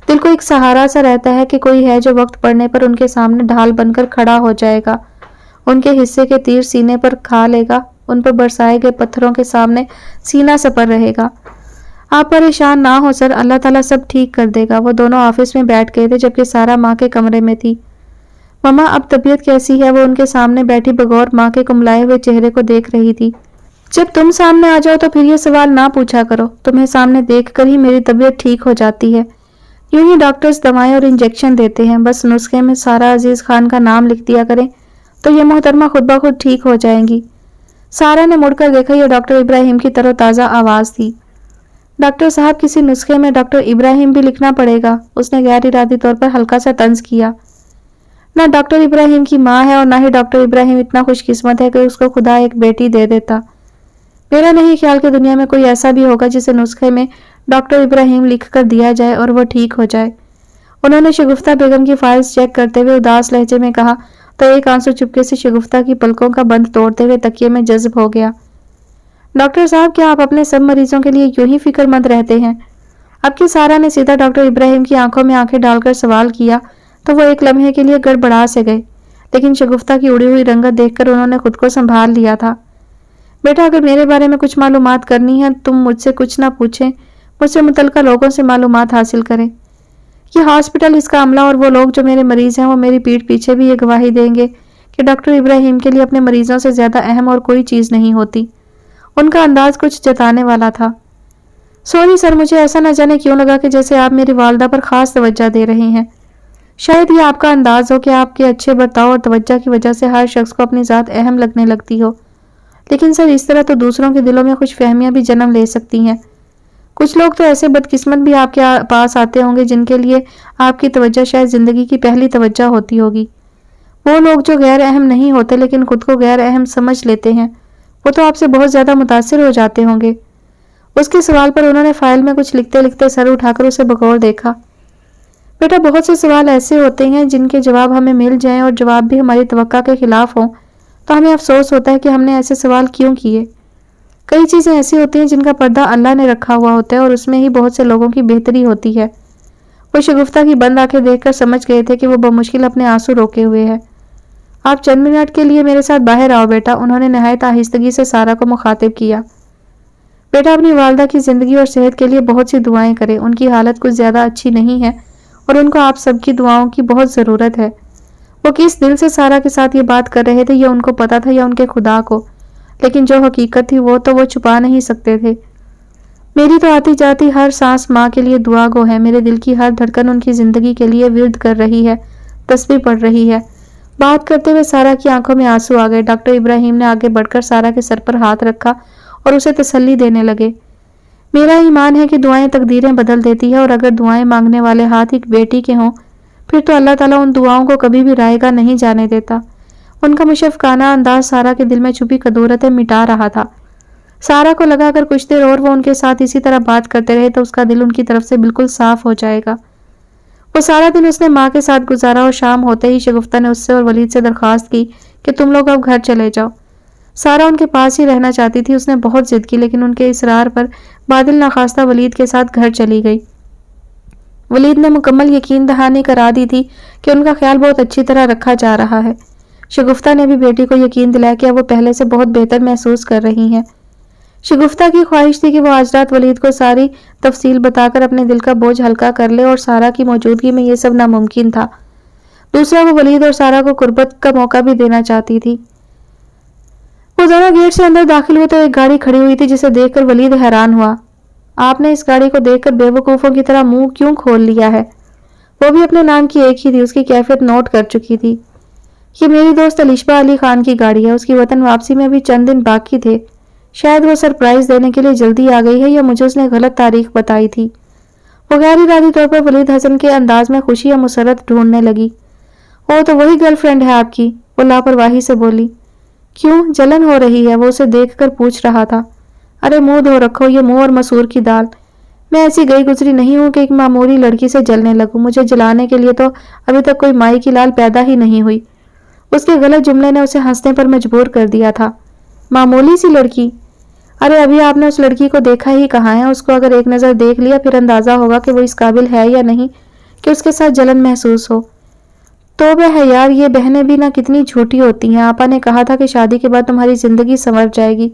دل کو ایک سہارا سا رہتا ہے کہ کوئی ہے جو وقت پڑنے پر ان کے سامنے ڈھال بن کر کھڑا ہو جائے گا، ان کے حصے کے تیر سینے پر کھا لے گا، ان پر برسائے گئے پتھروں کے سامنے سینہ سپر رہے گا۔ آپ پریشان نہ ہو سر، اللہ تعالیٰ سب ٹھیک کر دے گا۔ وہ دونوں آفس میں بیٹھ گئے تھے جبکہ سارا ماں کے کمرے میں تھی۔ مما اب طبیعت کیسی ہے؟ وہ ان کے سامنے بیٹھی بغور ماں کے کملائے ہوئے چہرے کو دیکھ رہی تھی۔ جب تم سامنے آ جاؤ تو پھر یہ سوال نہ پوچھا کرو، تمہیں سامنے دیکھ کر ہی میری طبیعت ٹھیک ہو جاتی ہے۔ یوں ہی ڈاکٹرز دوائیں اور انجیکشن دیتے ہیں، بس نسخے میں سارا عزیز خان کا نام لکھ دیا کریں تو یہ محترمہ خود بخود ٹھیک ہو جائیں گی۔ سارا نے مڑ کر دیکھا، یہ ڈاکٹر ابراہیم کی تر و تازہ آواز تھی۔ ڈاکٹر صاحب کسی نسخے میں ڈاکٹر ابراہیم بھی لکھنا پڑے گا، اس نے غیر ارادی طور پر ہلکا سا طنز کیا۔ نہ ڈاکٹر ابراہیم کی ماں ہے اور نہ ہی ڈاکٹر ابراہیم اتنا خوش قسمت ہے کہ اس کو خدا ایک بیٹی دے دیتا۔ میرا نہیں خیال کہ دنیا میں کوئی ایسا بھی ہوگا جسے نسخے میں ڈاکٹر ابراہیم لکھ کر دیا جائے اور وہ ٹھیک ہو جائے۔ انہوں نے شگفتہ بیگم کی فائلز چیک کرتے ہوئے اداس لہجے میں کہا تو ایک آنسو چپکے سے شگفتہ کی پلکوں کا بند توڑتے ہوئے تکیے میں جذب ہو گیا۔ ڈاکٹر صاحب کیا آپ اپنے سب مریضوں کے لیے یوں ہی فکر مند رہتے ہیں؟ اب کہ سارا نے سیدھا ڈاکٹر ابراہیم کی آنکھوں میں آنکھیں ڈال کر سوال کیا تو وہ ایک لمحے کے لیے گڑبڑا سے گئے، لیکن شگفتہ کی اڑی ہوئی رنگت دیکھ کر انہوں نے خود کو سنبھال لیا تھا۔ بیٹا اگر میرے بارے میں کچھ معلومات کرنی ہے تم مجھ سے کچھ نہ پوچھیں، مجھ سے متعلقہ لوگوں سے معلومات حاصل کریں۔ یہ ہاسپٹل، اس کا عملہ اور وہ لوگ جو میرے مریض ہیں وہ میری پیٹھ پیچھے بھی یہ گواہی دیں گے کہ ڈاکٹر ابراہیم کے لیے اپنے مریضوں سے زیادہ اہم اور کوئی چیز نہیں ہوتی۔ ان کا انداز کچھ جتانے والا تھا۔ سوری سر، مجھے ایسا نہ جانے کیوں لگا کہ جیسے آپ میری والدہ پر خاص توجہ دے رہے ہیں۔ شاید یہ آپ کا انداز ہو کہ آپ کے اچھے برتاؤ اور توجہ کی وجہ سے ہر شخص کو اپنی ذات اہم لگنے لگتی ہو، لیکن سر اس طرح تو دوسروں کے دلوں میں خوش فہمیاں بھی جنم لے سکتی ہیں۔ کچھ لوگ تو ایسے بدقسمت بھی آپ کے پاس آتے ہوں گے جن کے لیے آپ کی توجہ شاید زندگی کی پہلی توجہ ہوتی ہوگی۔ وہ لوگ جو غیر اہم نہیں ہوتے لیکن خود کو غیر اہم سمجھ لیتے ہیں، وہ تو آپ سے بہت زیادہ متاثر ہو جاتے ہوں گے۔ اس کے سوال پر انہوں نے فائل میں کچھ لکھتے لکھتے سر اٹھا کر اسے بغور دیکھا۔ بیٹا بہت سے سوال ایسے ہوتے ہیں جن کے جواب ہمیں مل جائیں اور جواب بھی ہماری توقع کے خلاف ہوں تو ہمیں افسوس ہوتا ہے کہ ہم نے ایسے سوال کیوں کیے۔ کئی چیزیں ایسی ہوتی ہیں جن کا پردہ اللہ نے رکھا ہوا ہوتا ہے اور اس میں ہی بہت سے لوگوں کی بہتری ہوتی ہے۔ وہ شگفتہ کی بند آنکھیں دیکھ کر سمجھ گئے تھے کہ وہ بمشکل اپنے آنسو روکے ہوئے ہے۔ آپ چند منٹ کے لیے میرے ساتھ باہر آؤ بیٹا، انہوں نے نہایت آہستگی سے سارا کو مخاطب کیا۔ بیٹا اپنی والدہ کی زندگی اور صحت کے لیے بہت سی دعائیں کریں، ان کی حالت کچھ زیادہ اچھی نہیں ہے اور ان کو آپ سب کی دعاؤں کی بہت ضرورت ہے۔ وہ کس دل سے سارا کے ساتھ یہ بات کر رہے تھے یہ ان کو پتا تھا یا ان کے خدا کو، لیکن جو حقیقت تھی وہ تو وہ چھپا نہیں سکتے تھے۔ میری تو آتی جاتی ہر سانس ماں کے لیے دعا گو ہے، میرے دل کی ہر دھڑکن ان کی زندگی کے لیے ورد کر رہی ہے، تسبیح پڑھ رہی ہے۔ بات کرتے ہوئے سارا کی آنکھوں میں آنسو آ گئے۔ ڈاکٹر ابراہیم نے آگے بڑھ کر سارا کے سر پر ہاتھ رکھا اور اسے تسلی دینے لگے۔ میرا ایمان ہے کہ دعائیں تقدیریں بدل دیتی ہے اور اگر دعائیں مانگنے والے ہاتھ ایک بیٹی کے ہوں پھر تو اللہ تعالیٰ ان دعاؤں کو کبھی بھی رائے گا نہیں جانے دیتا۔ ان کا مشفقانہ انداز سارا کے دل میں چھپی کدورتیں مٹا رہا تھا۔ سارا کو لگا اگر کچھ دیر اور وہ ان کے ساتھ اسی طرح بات کرتے رہے تو اس کا دل ان کی طرف سے بالکل صاف ہو جائے گا۔ وہ سارا دن اس نے ماں کے ساتھ گزارا اور شام ہوتے ہی شگفتہ نے اس سے اور ولید سے درخواست کی کہ تم لوگ اب گھر چلے جاؤ۔ سارا ان کے پاس ہی رہنا چاہتی تھی، اس نے بہت ضد کی لیکن ان کے اصرار پر بادل ناخواستہ ولید کے ساتھ گھر چلی گئی۔ ولید نے مکمل یقین دہانی کرا دی تھی کہ ان کا خیال بہت اچھی طرح رکھا جا رہا ہے۔ شگفتہ نے بھی بیٹی کو یقین دلایا کہ وہ پہلے سے بہت بہتر محسوس کر رہی ہیں۔ شگفتہ کی خواہش تھی کہ وہ آج رات ولید کو ساری تفصیل بتا کر اپنے دل کا بوجھ ہلکا کر لے اور سارا کی موجودگی میں یہ سب ناممکن تھا۔ دوسرا وہ ولید اور سارا کو قربت کا موقع بھی دینا چاہتی تھی۔ وہ دونوں گیٹ سے اندر داخل ہوئے تو ایک گاڑی کھڑی ہوئی تھی جسے دیکھ کر ولید حیران ہوا۔ آپ نے اس گاڑی کو دیکھ کر بے وقوفوں کی طرح منہ کیوں کھول لیا ہے؟ وہ بھی اپنے نام کی ایک ہی تھی، اس کی کیفیت نوٹ کر چکی تھی۔ یہ میری دوست علیشبہ علی خان کی گاڑی ہے، اس کی وطن واپسی میں بھی چند دن باقی تھے۔ شاید وہ سرپرائز دینے کے لیے جلدی آ گئی ہے یا مجھے اس نے غلط تاریخ بتائی تھی۔ وہ غیر ارادی طور پر ولید حسن کے انداز میں خوشی یا مسرت ڈھونڈنے لگی۔ وہ تو وہی گرل فرینڈ ہے آپ کی، وہ لاپرواہی سے بولی۔ کیوں؟ جلن ہو رہی ہے، وہ اسے دیکھ کر پوچھ رہا تھا۔ ارے منہ دھو رکھو، یہ منہ اور مسور کی دال۔ میں ایسی گئی گزری نہیں ہوں کہ ایک معمولی لڑکی سے جلنے لگوں، مجھے جلانے کے لیے تو ابھی تک کوئی مائی کی لال پیدا ہی نہیں ہوئی۔ اس کے غلط جملے نے اسے ہنسنے پر مجبور کر دیا تھا۔ معمولی سی لڑکی؟ ارے ابھی آپ نے اس لڑکی کو دیکھا ہی کہاں ہے، اس کو اگر ایک نظر دیکھ لیا پھر اندازہ ہوگا کہ وہ اس قابل ہے یا نہیں کہ اس کے ساتھ جلن محسوس ہو۔ توبہ ہے یار، یہ بہنیں بھی نہ کتنی جھوٹی ہوتی ہیں۔ آپا نے کہا تھا کہ شادی کے بعد تمہاری زندگی سنور جائے گی۔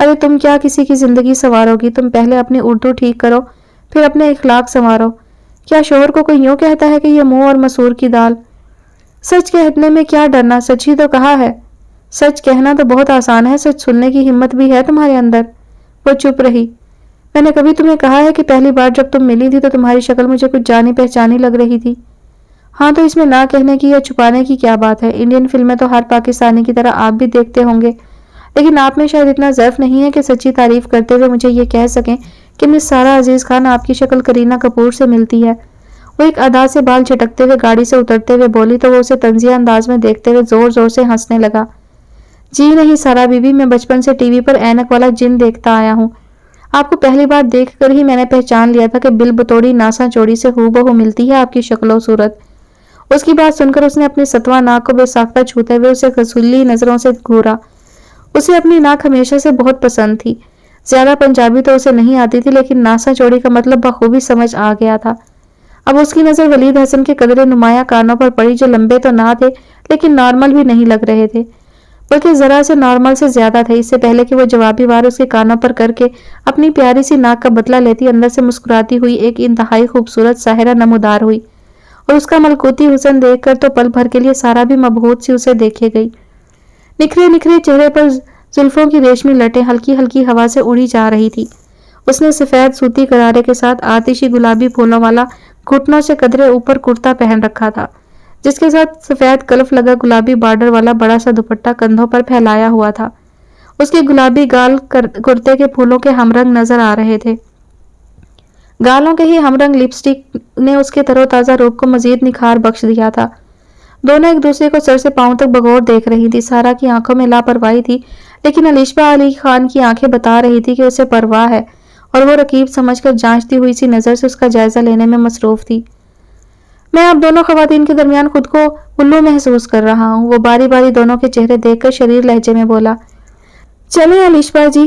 ارے تم کیا کسی کی زندگی سنوارو گی؟ تم پہلے اپنی اردو ٹھیک کرو، پھر اپنے اخلاق سنوارو۔ کیا شوہر کو کوئی یوں کہتا ہے کہ یہ منہ اور مسور کی دال؟ سچ کہنے میں کیا ڈرنا، سچ ہی تو کہا ہے۔ سچ کہنا تو بہت آسان ہے، سچ سننے کی ہمت بھی ہے تمہارے اندر۔ وہ چپ رہی۔ میں نے کبھی تمہیں کہا ہے کہ پہلی بار جب تم ملی تھی تو تمہاری شکل مجھے کچھ جانی پہچانی لگ رہی تھی؟ ہاں تو اس میں نہ کہنے کی یا چھپانے کی کیا بات ہے؟ انڈین فلمیں تو ہر پاکستانی کی طرح آپ بھی دیکھتے ہوں گے، لیکن آپ میں شاید اتنا ضعف نہیں ہے کہ سچی تعریف کرتے ہوئے مجھے یہ کہہ سکیں کہ مس سارہ عزیز خان آپ کی شکل کرینہ کپور سے ملتی ہے۔ وہ ایک ادا سے بال جھٹکتے ہوئے گاڑی سے اترتے ہوئے بولی تو وہ اسے طنزیہ انداز میں دیکھتے ہوئے زور زور سے ہنسنے لگا۔ جی نہیں سارا بی بی، میں بچپن سے ٹی وی پر اینک والا جن دیکھتا آیا ہوں۔ آپ کو پہلی بار دیکھ کر ہی میں نے پہچان لیا تھا کہ بل بتوڑی ناسا چوڑی سے ہو بہو ملتی ہے آپ کی شکل و صورت۔ اس کی بات سن کر اس نے اپنی ستواں ناک کو بے ساختہ چھوتے ہوئے اسے غسیلی نظروں سے گھورا۔ اسے اپنی ناک ہمیشہ سے بہت پسند تھی۔ زیادہ پنجابی تو اسے نہیں آتی تھی، لیکن ناسا چوڑی کا مطلب بخوبی سمجھ آ گیا تھا۔ اب اس کی نظر ولید حسن کے قدرے نمایاں کانوں پر پڑی، جو لمبے تو نہ تھے لیکن نارمل بھی نہیں لگ رہے تھے، بلکہ ذرا سے نارمل سے زیادہ تھے۔ اس سے پہلے کہ وہ جوابی وار اس کے کانوں پر کر کے اپنی پیاری سی ناک کا بدلہ لیتی، اندر سے مسکراتی ہوئی ایک انتہائی خوبصورت ساحرہ نمودار ہوئی، اور اس کا ملکوتی حسن دیکھ کر تو پل بھر کے لیے سارا بھی مبہوت سی اسے دیکھے گئی۔ نکھرے نکھرے چہرے پر زلفوں کی ریشمی لٹیں ہلکی ہلکی ہوا سے اڑی جا رہی تھی۔ اس نے سفید سوتی غرارے کے ساتھ آتشی گلابی پھولوں والا گھٹنوں سے قدرے اوپر کرتا پہن رکھا تھا، جس کے ساتھ سفید کلف لگا گلابی بارڈر والا بڑا سا دوپٹہ کندھوں پر پھیلایا ہوا تھا۔ اس کے گلابی گال کرتے کے پھولوں کے ہمرنگ نظر آ رہے تھے۔ گالوں کے ہی ہمرنگ لپسٹک نے اس کے تر و تازہ روپ کو مزید نکھار بخش دیا تھا۔ دونوں ایک دوسرے کو سر سے پاؤں تک بغور دیکھ رہی تھی۔ سارا کی آنکھوں میں لاپرواہی تھی، لیکن علیشہ علی خان کی آنکھیں بتا رہی تھی کہ اسے پرواہ ہے، اور وہ رقیب سمجھ کر جانچتی ہوئی سی نظر سے اس کا جائزہ لینے میں مصروف تھی۔ میں اب دونوں خواتین کے درمیان خود کو الو محسوس کر رہا ہوں، وہ باری باری دونوں کے چہرے دیکھ کر شریر لہجے میں بولا۔ چلیں علیشہ جی،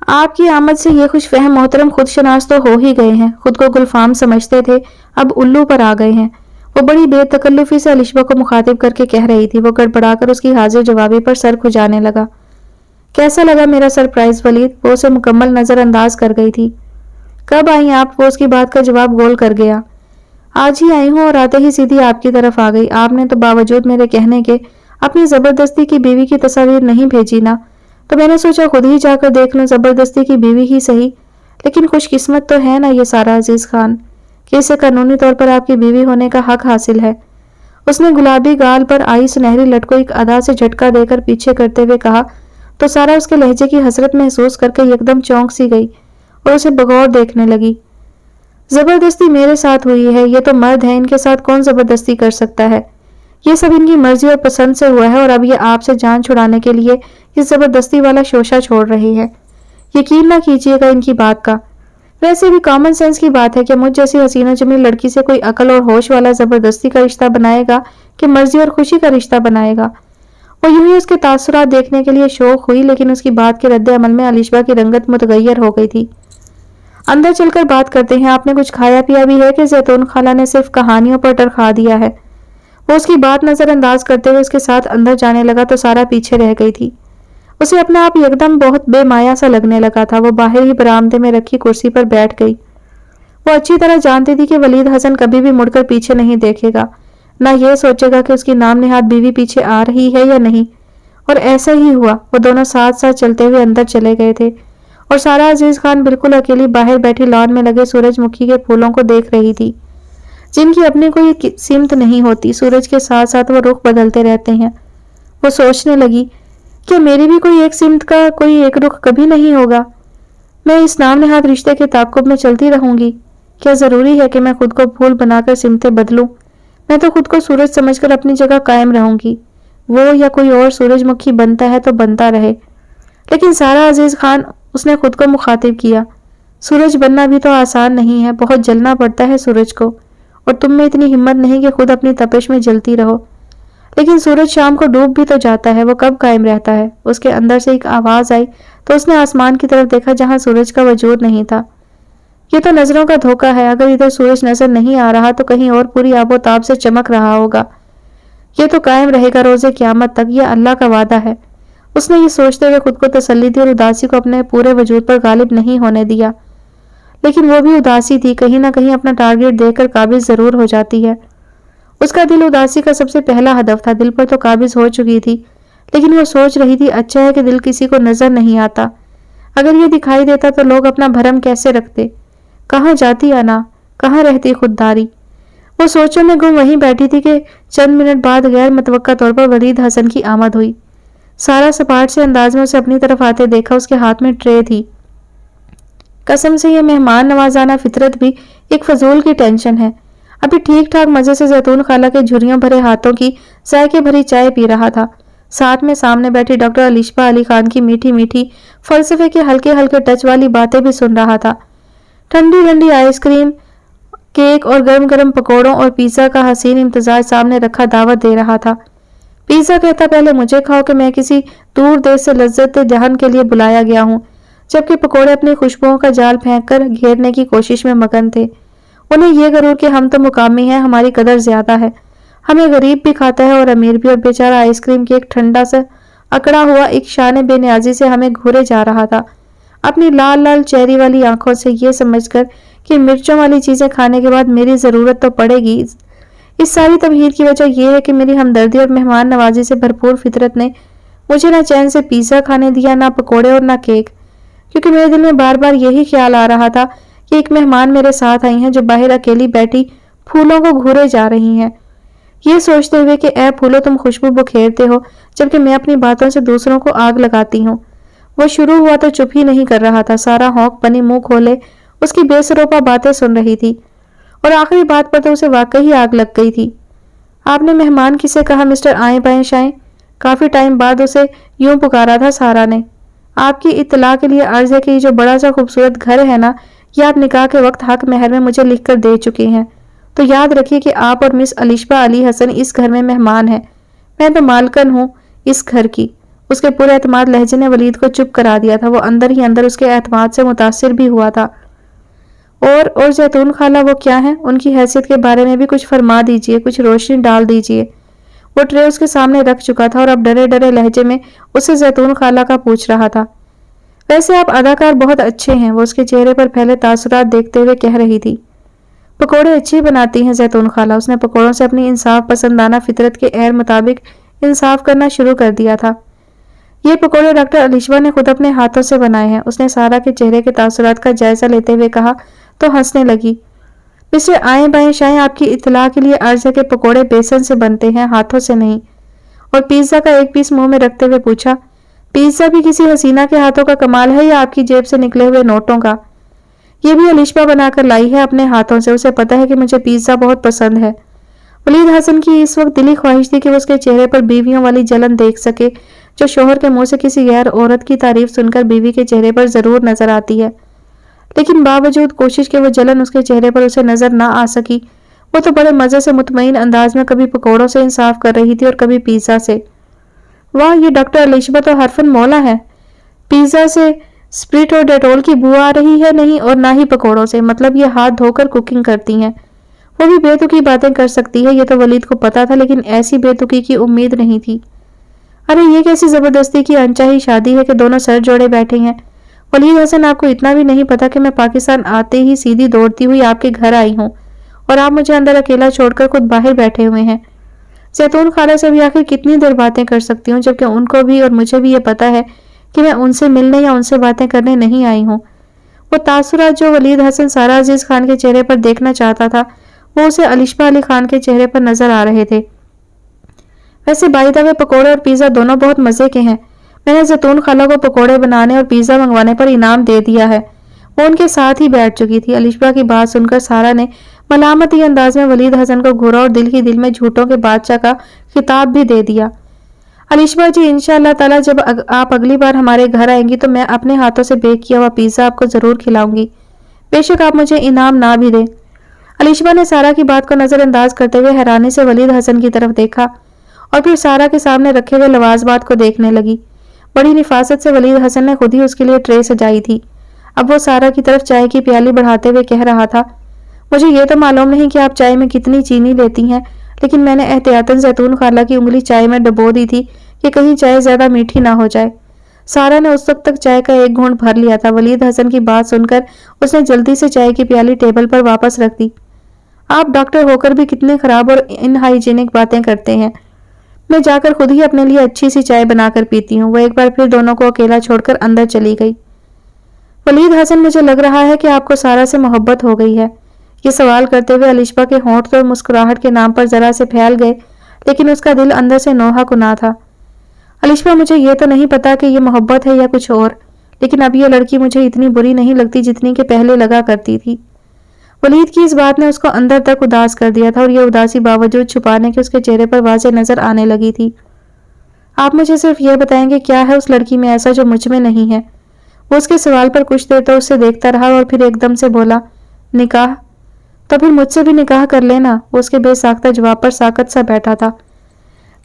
آپ کی آمد سے یہ خوش فہم محترم خود شناس تو ہو ہی گئے ہیں۔ خود کو گلفام سمجھتے تھے، اب الو پر آ گئے ہیں۔ وہ بڑی بے تکلفی سے علیشہ کو مخاطب کر کے کہہ رہی تھی۔ وہ گڑبڑا کر اس کی حاضر جوابی پر سر کھجانے لگا۔ کیسا لگا میرا سرپرائز ولید؟ وہ اسے مکمل نظر انداز کر گئی تھی۔ کب آئیں آپ؟ وہ اس کی بات کا جواب گول کر گیا۔ آج ہی آئی ہوں، اور آتے ہی سیدھی آپ کی طرف آ گئی۔ آپ نے تو باوجود میرے کہنے کے اپنی زبردستی کی بیوی کی تصاویر نہیں بھیجی نا، تو میں نے سوچا خود ہی جا کر دیکھ لوں، زبردستی کی بیوی ہی صحیح، لیکن خوش قسمت تو ہے نا یہ سارا عزیز خان کہ اسے قانونی طور پر آپ کی بیوی ہونے کا حق حاصل ہے۔ اس نے گلابی گال پر آئی سنہری لٹ کو ایک ادا سے جھٹکا دے کر پیچھے کرتے ہوئے کہا، تو سارا اس کے لہجے کی حسرت محسوس کر کے یکدم چونک سی گئی اور اسے بغور دیکھنے لگی۔ زبردستی میرے ساتھ ہوئی ہے، یہ تو مرد ہے، ان کے ساتھ کون زبردستی کر سکتا ہے؟ یہ سب ان کی مرضی اور پسند سے ہوا ہے، اور اب یہ آپ سے جان چھڑانے کے لیے اس زبردستی والا شوشہ چھوڑ رہی ہے۔ یقین نہ کیجیے گا ان کی بات کا۔ ویسے بھی کامن سینس کی بات ہے کہ مجھ جیسی حسین و جمیل لڑکی سے کوئی عقل اور ہوش والا زبردستی کا رشتہ بنائے گا کہ مرضی اور خوشی کا رشتہ بنائے گا؟ وہ یوں ہی اس کے تاثرات دیکھنے کے لیے شوق ہوئی، لیکن اس کی بات کے رد عمل میں علیشہ کی رنگت متغیر ہو گئی تھی۔ اندر چل کر بات کرتے ہیں، آپ نے کچھ کھایا پیا بھی ہے کہ زیتون خالہ نے صرف کہانیوں پر ٹرکھا دیا ہے؟ وہ اس کی بات نظر انداز کرتے ہوئے اس کے ساتھ اندر جانے لگا تو سارا پیچھے رہ گئی تھی۔ اسے اپنے آپ یکدم بہت بے مایا سا لگنے لگا تھا۔ وہ باہر ہی برآمدے میں رکھی کرسی پر بیٹھ گئی۔ وہ اچھی طرح جانتی تھی کہ ولید حسن کبھی بھی مڑ کر پیچھے نہیں دیکھے گا، نہ یہ سوچے گا کہ اس کی نام نہاد بیوی پیچھے آ رہی ہے یا نہیں، اور ایسا ہی ہوا۔ وہ دونوں ساتھ ساتھ چلتے ہوئے اندر چلے گئے تھے، اور سارا عزیز خان بالکل اکیلی باہر بیٹھی لان میں لگے سورج مکھی کے پھولوں کو دیکھ رہی تھی، جن کی اپنی کوئی سمت نہیں ہوتی، سورج کے ساتھ ساتھ وہ رخ بدلتے رہتے ہیں۔ وہ سوچنے لگی، کہ میری بھی کوئی ایک سمت کا کوئی ایک رخ کبھی نہیں ہوگا؟ میں اس نام نہاد رشتے کے تعاقب میں چلتی رہوں گی؟ کیا ضروری ہے کہ میں خود کو پھول بنا کر سمتیں بدلوں؟ میں تو خود کو سورج سمجھ کر اپنی جگہ قائم رہوں گی، وہ یا کوئی اور سورج مکھی بنتا ہے تو بنتا رہے۔ لیکن سارا عزیز خان، اس نے خود کو مخاطب کیا، سورج بننا بھی تو آسان نہیں ہے، بہت جلنا پڑتا ہے سورج کو، اور تم میں اتنی ہمت نہیں کہ خود اپنی تپش میں جلتی رہو۔ لیکن سورج شام کو ڈوب بھی تو جاتا ہے، وہ کب قائم رہتا ہے؟ اس کے اندر سے ایک آواز آئی تو اس نے آسمان کی طرف دیکھا جہاں سورج کا وجود نہیں تھا۔ یہ تو نظروں کا دھوکہ ہے، اگر ادھر سورج نظر نہیں آ رہا تو کہیں اور پوری آب و تاب سے چمک رہا ہوگا۔ یہ تو قائم رہے گا روز قیامت تک، یہ اللہ کا وعدہ ہے۔ اس نے یہ سوچتے ہوئے خود کو تسلی دی اور اداسی کو اپنے پورے وجود پر غالب نہیں ہونے دیا۔ لیکن وہ بھی اداسی تھی، کہیں نہ کہیں اپنا ٹارگٹ دیکھ کر قابض ضرور ہو جاتی ہے۔ اس کا دل اداسی کا سب سے پہلا ہدف تھا، دل پر تو قابض ہو چکی تھی، لیکن وہ سوچ رہی تھی اچھا ہے کہ دل کسی کو نظر نہیں آتا، اگر یہ دکھائی دیتا تو لوگ اپنا بھرم کیسے رکھتے، کہاں جاتی انا، کہاں رہتی خودداری۔ وہ سوچوں میں گم وہیں بیٹھی تھی کہ چند منٹ بعد غیر متوقع طور پر ولید حسن کی آمد ہوئی۔ سارا سپاٹ سے انداز میں اسے اپنی طرف آتے دیکھا، اس کے ہاتھ میں ٹرے تھی۔ قسم سے یہ مہمان نوازانہ فطرت بھی ایک فضول کی ٹینشن ہے۔ ابھی ٹھیک ٹھاک مزے سے زیتون خالہ کے جھریوں بھرے ہاتھوں کی ذائقے بھری چائے پی رہا تھا، ساتھ میں سامنے بیٹھی ڈاکٹر علیشبہ علی خان کی میٹھی میٹھی فلسفے کے ہلکے ہلکے ٹچ والی باتیں بھی سن رہا تھا۔ ٹھنڈی ٹھنڈی آئس کریم، کیک اور گرم گرم پکوڑوں اور پیزا کا حسین امتزاج سامنے رکھا دعوت دے رہا تھا۔ پیزا کہتا پہلے مجھے کھاؤ کہ میں کسی دور دیش سے لذت دہن کے لیے بلایا گیا ہوں، جبکہ پکوڑے اپنی خوشبوؤں کا جال پھینک کر گھیرنے کی کوشش میں مگن تھے۔ انہیں یہ غرور کہ ہم تو مقامی ہیں، ہماری قدر زیادہ ہے، ہمیں غریب بھی کھاتا ہے اور امیر بھی، اور بیچارہ آئس کریم کیک ٹھنڈا سے اکڑا ہوا ایک شان بے نیازی سے ہمیں گھورے جا رہا تھا، اپنی لال لال چہری والی آنکھوں سے یہ سمجھ کر کہ مرچوں والی چیزیں کھانے کے بعد میری ضرورت تو پڑے گی۔ اس ساری تبہیر کی وجہ یہ ہے کہ میری ہمدردی اور مہمان نوازی سے بھرپور فطرت نے مجھے نہ چین سے پیزا کھانے دیا، نہ پکوڑے اور نہ کیک، کیونکہ میرے دل میں بار بار یہی خیال آ رہا تھا کہ ایک مہمان میرے ساتھ آئی ہیں جو باہر اکیلی بیٹھی پھولوں کو گھورے جا رہی ہیں، یہ سوچتے ہوئے کہ اے پھولو تم خوشبو بکھیرتے ہو جبکہ میں اپنی باتوں سے دوسروں کو آگ لگاتی ہوں۔ وہ شروع ہوا تو چپ ہی نہیں کر رہا تھا، سارا ہونک بنی منہ کھولے اس کی بے سروپا باتیں سن رہی تھی، اور آخری بات پر تو اسے واقعی آگ لگ گئی تھی۔ آپ نے مہمان کسے کہا مسٹر آئیں بائیں شائیں؟ کافی ٹائم بعد اسے یوں پکارا تھا سارا نے۔ آپ کی اطلاع کے لیے عرض ہے کہ یہ جو بڑا سا خوبصورت گھر ہے نا، یہ آپ نکاح کے وقت حق مہر میں مجھے لکھ کر دے چکی ہیں، تو یاد رکھیے کہ آپ اور مس علیشبہ علی حسن اس گھر میں مہمان ہیں، میں تو مالکن ہوں اس گھر کی۔ اس کے پورے اعتماد لہجے نے ولید کو چپ کرا دیا تھا، وہ اندر ہی اندر اس کے اعتماد سے متاثر بھی ہوا تھا۔ اور زیتون خالہ وہ کیا ہیں؟ ان کی حیثیت کے بارے میں بھی کچھ فرما دیجئے، کچھ روشنی ڈال دیجئے۔ وہ ٹرے اس کے سامنے رکھ چکا تھا اور اب ڈرے ڈرے لہجے میں اسے زیتون خالہ کا پوچھ رہا تھا۔ ویسے آپ اداکار بہت اچھے ہیں، وہ اس کے چہرے پر پھیلے تاثرات دیکھتے ہوئے کہہ رہی تھی۔ پکوڑے اچھی بناتی ہیں زیتون خالہ، اس نے پکوڑوں سے اپنی انصاف پسندانہ فطرت کے عہد مطابق انصاف کرنا شروع کر دیا تھا۔ یہ پکوڑے ڈاکٹر علیشبہ نے خود اپنے ہاتھوں سے بنائے ہیں، اس نے سارا کے چہرے کے تاثرات کا جائزہ لیتے ہوئے کہا تو ہنسنے لگی۔ مسٹر آئیں بائیں شائیں، آپ کی اطلاع کے لیے عرض ہے کہ پکوڑے بیسن سے بنتے ہیں، ہاتھوں سے نہیں۔ اور پیزا کا ایک پیس منہ میں رکھتے ہوئے پوچھا، پیزا بھی کسی حسینہ کے ہاتھوں کا کمال ہے یا آپ کی جیب سے نکلے ہوئے نوٹوں کا؟ یہ بھی علیشبہ بنا کر لائی ہے اپنے ہاتھوں سے، اسے پتہ ہے کہ مجھے پیزا بہت پسند ہے۔ ولید حسن کی اس وقت دلی خواہش تھی کہ وہ اس کے چہرے پر بیویوں والی جلن دیکھ سکے جو شوہر کے منہ سے کسی غیر عورت کی تعریف سن کر بیوی کے چہرے پر ضرور نظر آتی ہے، لیکن باوجود کوشش کے وہ جلن اس کے چہرے پر اسے نظر نہ آ سکی۔ وہ تو بڑے مزے سے مطمئن انداز میں کبھی پکوڑوں سے انصاف کر رہی تھی اور کبھی پیزا سے۔ واہ، یہ ڈاکٹر علیشبہ تو حرفن مولا ہے، پیزا سے اسپرٹ اور ڈیٹول کی بو آ رہی ہے نہیں، اور نہ ہی پکوڑوں سے، مطلب یہ ہاتھ دھو کر کوکنگ کرتی ہیں، وہ بھی بے تکی باتیں کر سکتی ہے۔ یہ تو ولید کو پتا تھا لیکن ایسی بے تکی کی امید نہیں تھی۔ ارے یہ کیسی زبردستی کی انچاہی شادی ہے کہ دونوں سر جوڑے بیٹھے ہیں۔ ولید حسن، آپ کو اتنا بھی نہیں پتا کہ میں پاکستان آتے ہی سیدھی دوڑتی ہوئی آپ کے گھر آئی ہوں اور آپ مجھے اندر اکیلا چھوڑ کر خود باہر بیٹھے ہوئے ہیں۔ زیتون خالہ سے بھی آخر کتنی دیر باتیں کر سکتی ہوں، جبکہ ان کو بھی اور مجھے بھی یہ پتا ہے کہ میں ان سے ملنے یا ان سے باتیں کرنے نہیں آئی ہوں۔ وہ تاثرات جو ولید حسن سارا عزیز خان کے چہرے پر دیکھنا چاہتا تھا وہ اسے علیشبہ علی خان کے چہرے پر نظر آ رہے تھے۔ ویسے بائی دا وے پکوڑے اور پیزا دونوں بہت مزے کے ہیں، میں نے زیتون خالہ کو پکوڑے بنانے اور پیزا منگوانے پر انعام دے دیا ہے۔ وہ ان کے ساتھ ہی بیٹھ چکی تھی۔ الشبہ کی بات سن کر سارا نے ملامتی انداز میں ولید حسن کو گھورا اور دل ہی دل میں جھوٹوں کے بادشاہ کا خطاب بھی دے دیا۔ الشبہ جی، انشاءاللہ تعالی جب آپ اگلی بار ہمارے گھر آئیں گی تو میں اپنے ہاتھوں سے بیک کیا ہوا پیزا آپ کو ضرور کھلاؤں گی، بے شک آپ مجھے انعام نہ بھی دیں۔ الشبہ نے سارا کی بات کو نظر انداز کرتے ہوئے حیرانی سے ولید حسن کی طرف دیکھا اور پھر سارا کے سامنے رکھے ہوئے لوازمات کو دیکھنے لگی۔ بڑی نفاست سے ولید حسن نے خود ہی اس کے لیے ٹرے سجائی تھی۔ اب وہ سارا کی طرف چائے کی پیالی بڑھاتے ہوئے کہہ رہا تھا، مجھے یہ تو معلوم نہیں کہ آپ چائے میں کتنی چینی لیتی ہیں، لیکن میں نے احتیاطاً زیتون خالہ کی انگلی چائے میں ڈبو دی تھی کہ کہیں چائے زیادہ میٹھی نہ ہو جائے۔ سارا نے اس وقت تک چائے کا ایک گھونٹ بھر لیا تھا۔ ولید حسن کی بات سن کر اس نے جلدی سے چائے کی پیالی ٹیبل پر واپس رکھ دی۔ آپ ڈاکٹر ہو کر بھی کتنے خراب اور ان ہائیجینک باتیں کرتے ہیں۔ میں جا کر خود ہی اپنے لیے اچھی سی چائے بنا کر پیتی ہوں۔ وہ ایک بار پھر دونوں کو اکیلا چھوڑ کر اندر چلی گئی۔ ولید حسن، مجھے لگ رہا ہے کہ آپ کو سارا سے محبت ہو گئی ہے۔ یہ سوال کرتے ہوئے الشبہ کے ہونٹ تو مسکراہٹ کے نام پر ذرا سے پھیل گئے، لیکن اس کا دل اندر سے نوحہ کنا تھا۔ الشبہ، مجھے یہ تو نہیں پتا کہ یہ محبت ہے یا کچھ اور، لیکن اب یہ لڑکی مجھے اتنی بری نہیں لگتی جتنی کہ پہلے لگا کرتی تھی۔ ولید کی اس بات نے اس کو اندر تک اداس کر دیا تھا اور یہ اداسی باوجود چھپانے کے اس کے چہرے پر واضح نظر آنے لگی تھی۔ آپ مجھے صرف یہ بتائیں گے کیا ہے اس لڑکی میں ایسا جو مجھ میں نہیں ہے؟ وہ اس کے سوال پر کچھ دیر تو اسے دیکھتا رہا اور پھر ایک دم سے بولا، نکاح؟ تو پھر مجھ سے بھی نکاح کر لینا۔ وہ اس کے بے ساختہ جواب پر ساکت سا بیٹھا تھا۔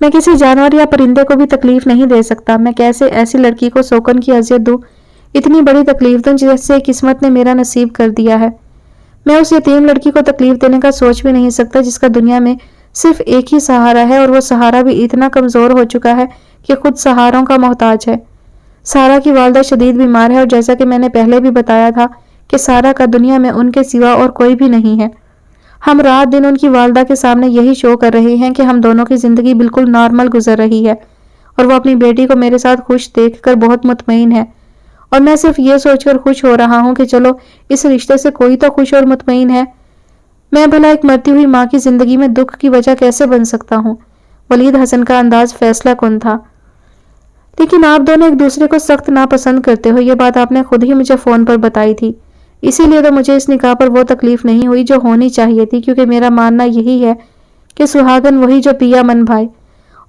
میں کسی جانور یا پرندے کو بھی تکلیف نہیں دے سکتا۔ میں کیسے ایسی لڑکی کو سوکن کی اذیت دوں، اتنی بڑی تکلیف دوں جیسے قسمت نے میرا نصیب کر دیا ہے۔ میں اس یتیم لڑکی کو تکلیف دینے کا سوچ بھی نہیں سکتا جس کا دنیا میں صرف ایک ہی سہارا ہے، اور وہ سہارا بھی اتنا کمزور ہو چکا ہے کہ خود سہاروں کا محتاج ہے۔ سارا کی والدہ شدید بیمار ہے اور جیسا کہ میں نے پہلے بھی بتایا تھا کہ سارا کا دنیا میں ان کے سوا اور کوئی بھی نہیں ہے۔ ہم رات دن ان کی والدہ کے سامنے یہی شو کر رہے ہیں کہ ہم دونوں کی زندگی بالکل نارمل گزر رہی ہے، اور وہ اپنی بیٹی کو میرے ساتھ خوش دیکھ کر بہت مطمئن ہے، اور میں صرف یہ سوچ کر خوش ہو رہا ہوں کہ چلو اس رشتے سے کوئی تو خوش اور مطمئن ہے۔ میں بھلا ایک مرتی ہوئی ماں کی زندگی میں دکھ کی وجہ کیسے بن سکتا ہوں؟ ولید حسن کا انداز فیصلہ کن تھا۔ لیکن آپ دونوں ایک دوسرے کو سخت ناپسند کرتے ہو، یہ بات آپ نے خود ہی مجھے فون پر بتائی تھی۔ اسی لیے تو مجھے اس نکاح پر وہ تکلیف نہیں ہوئی جو ہونی چاہیے تھی، کیونکہ میرا ماننا یہی ہے کہ سہاگن وہی جو پیا من بھائے،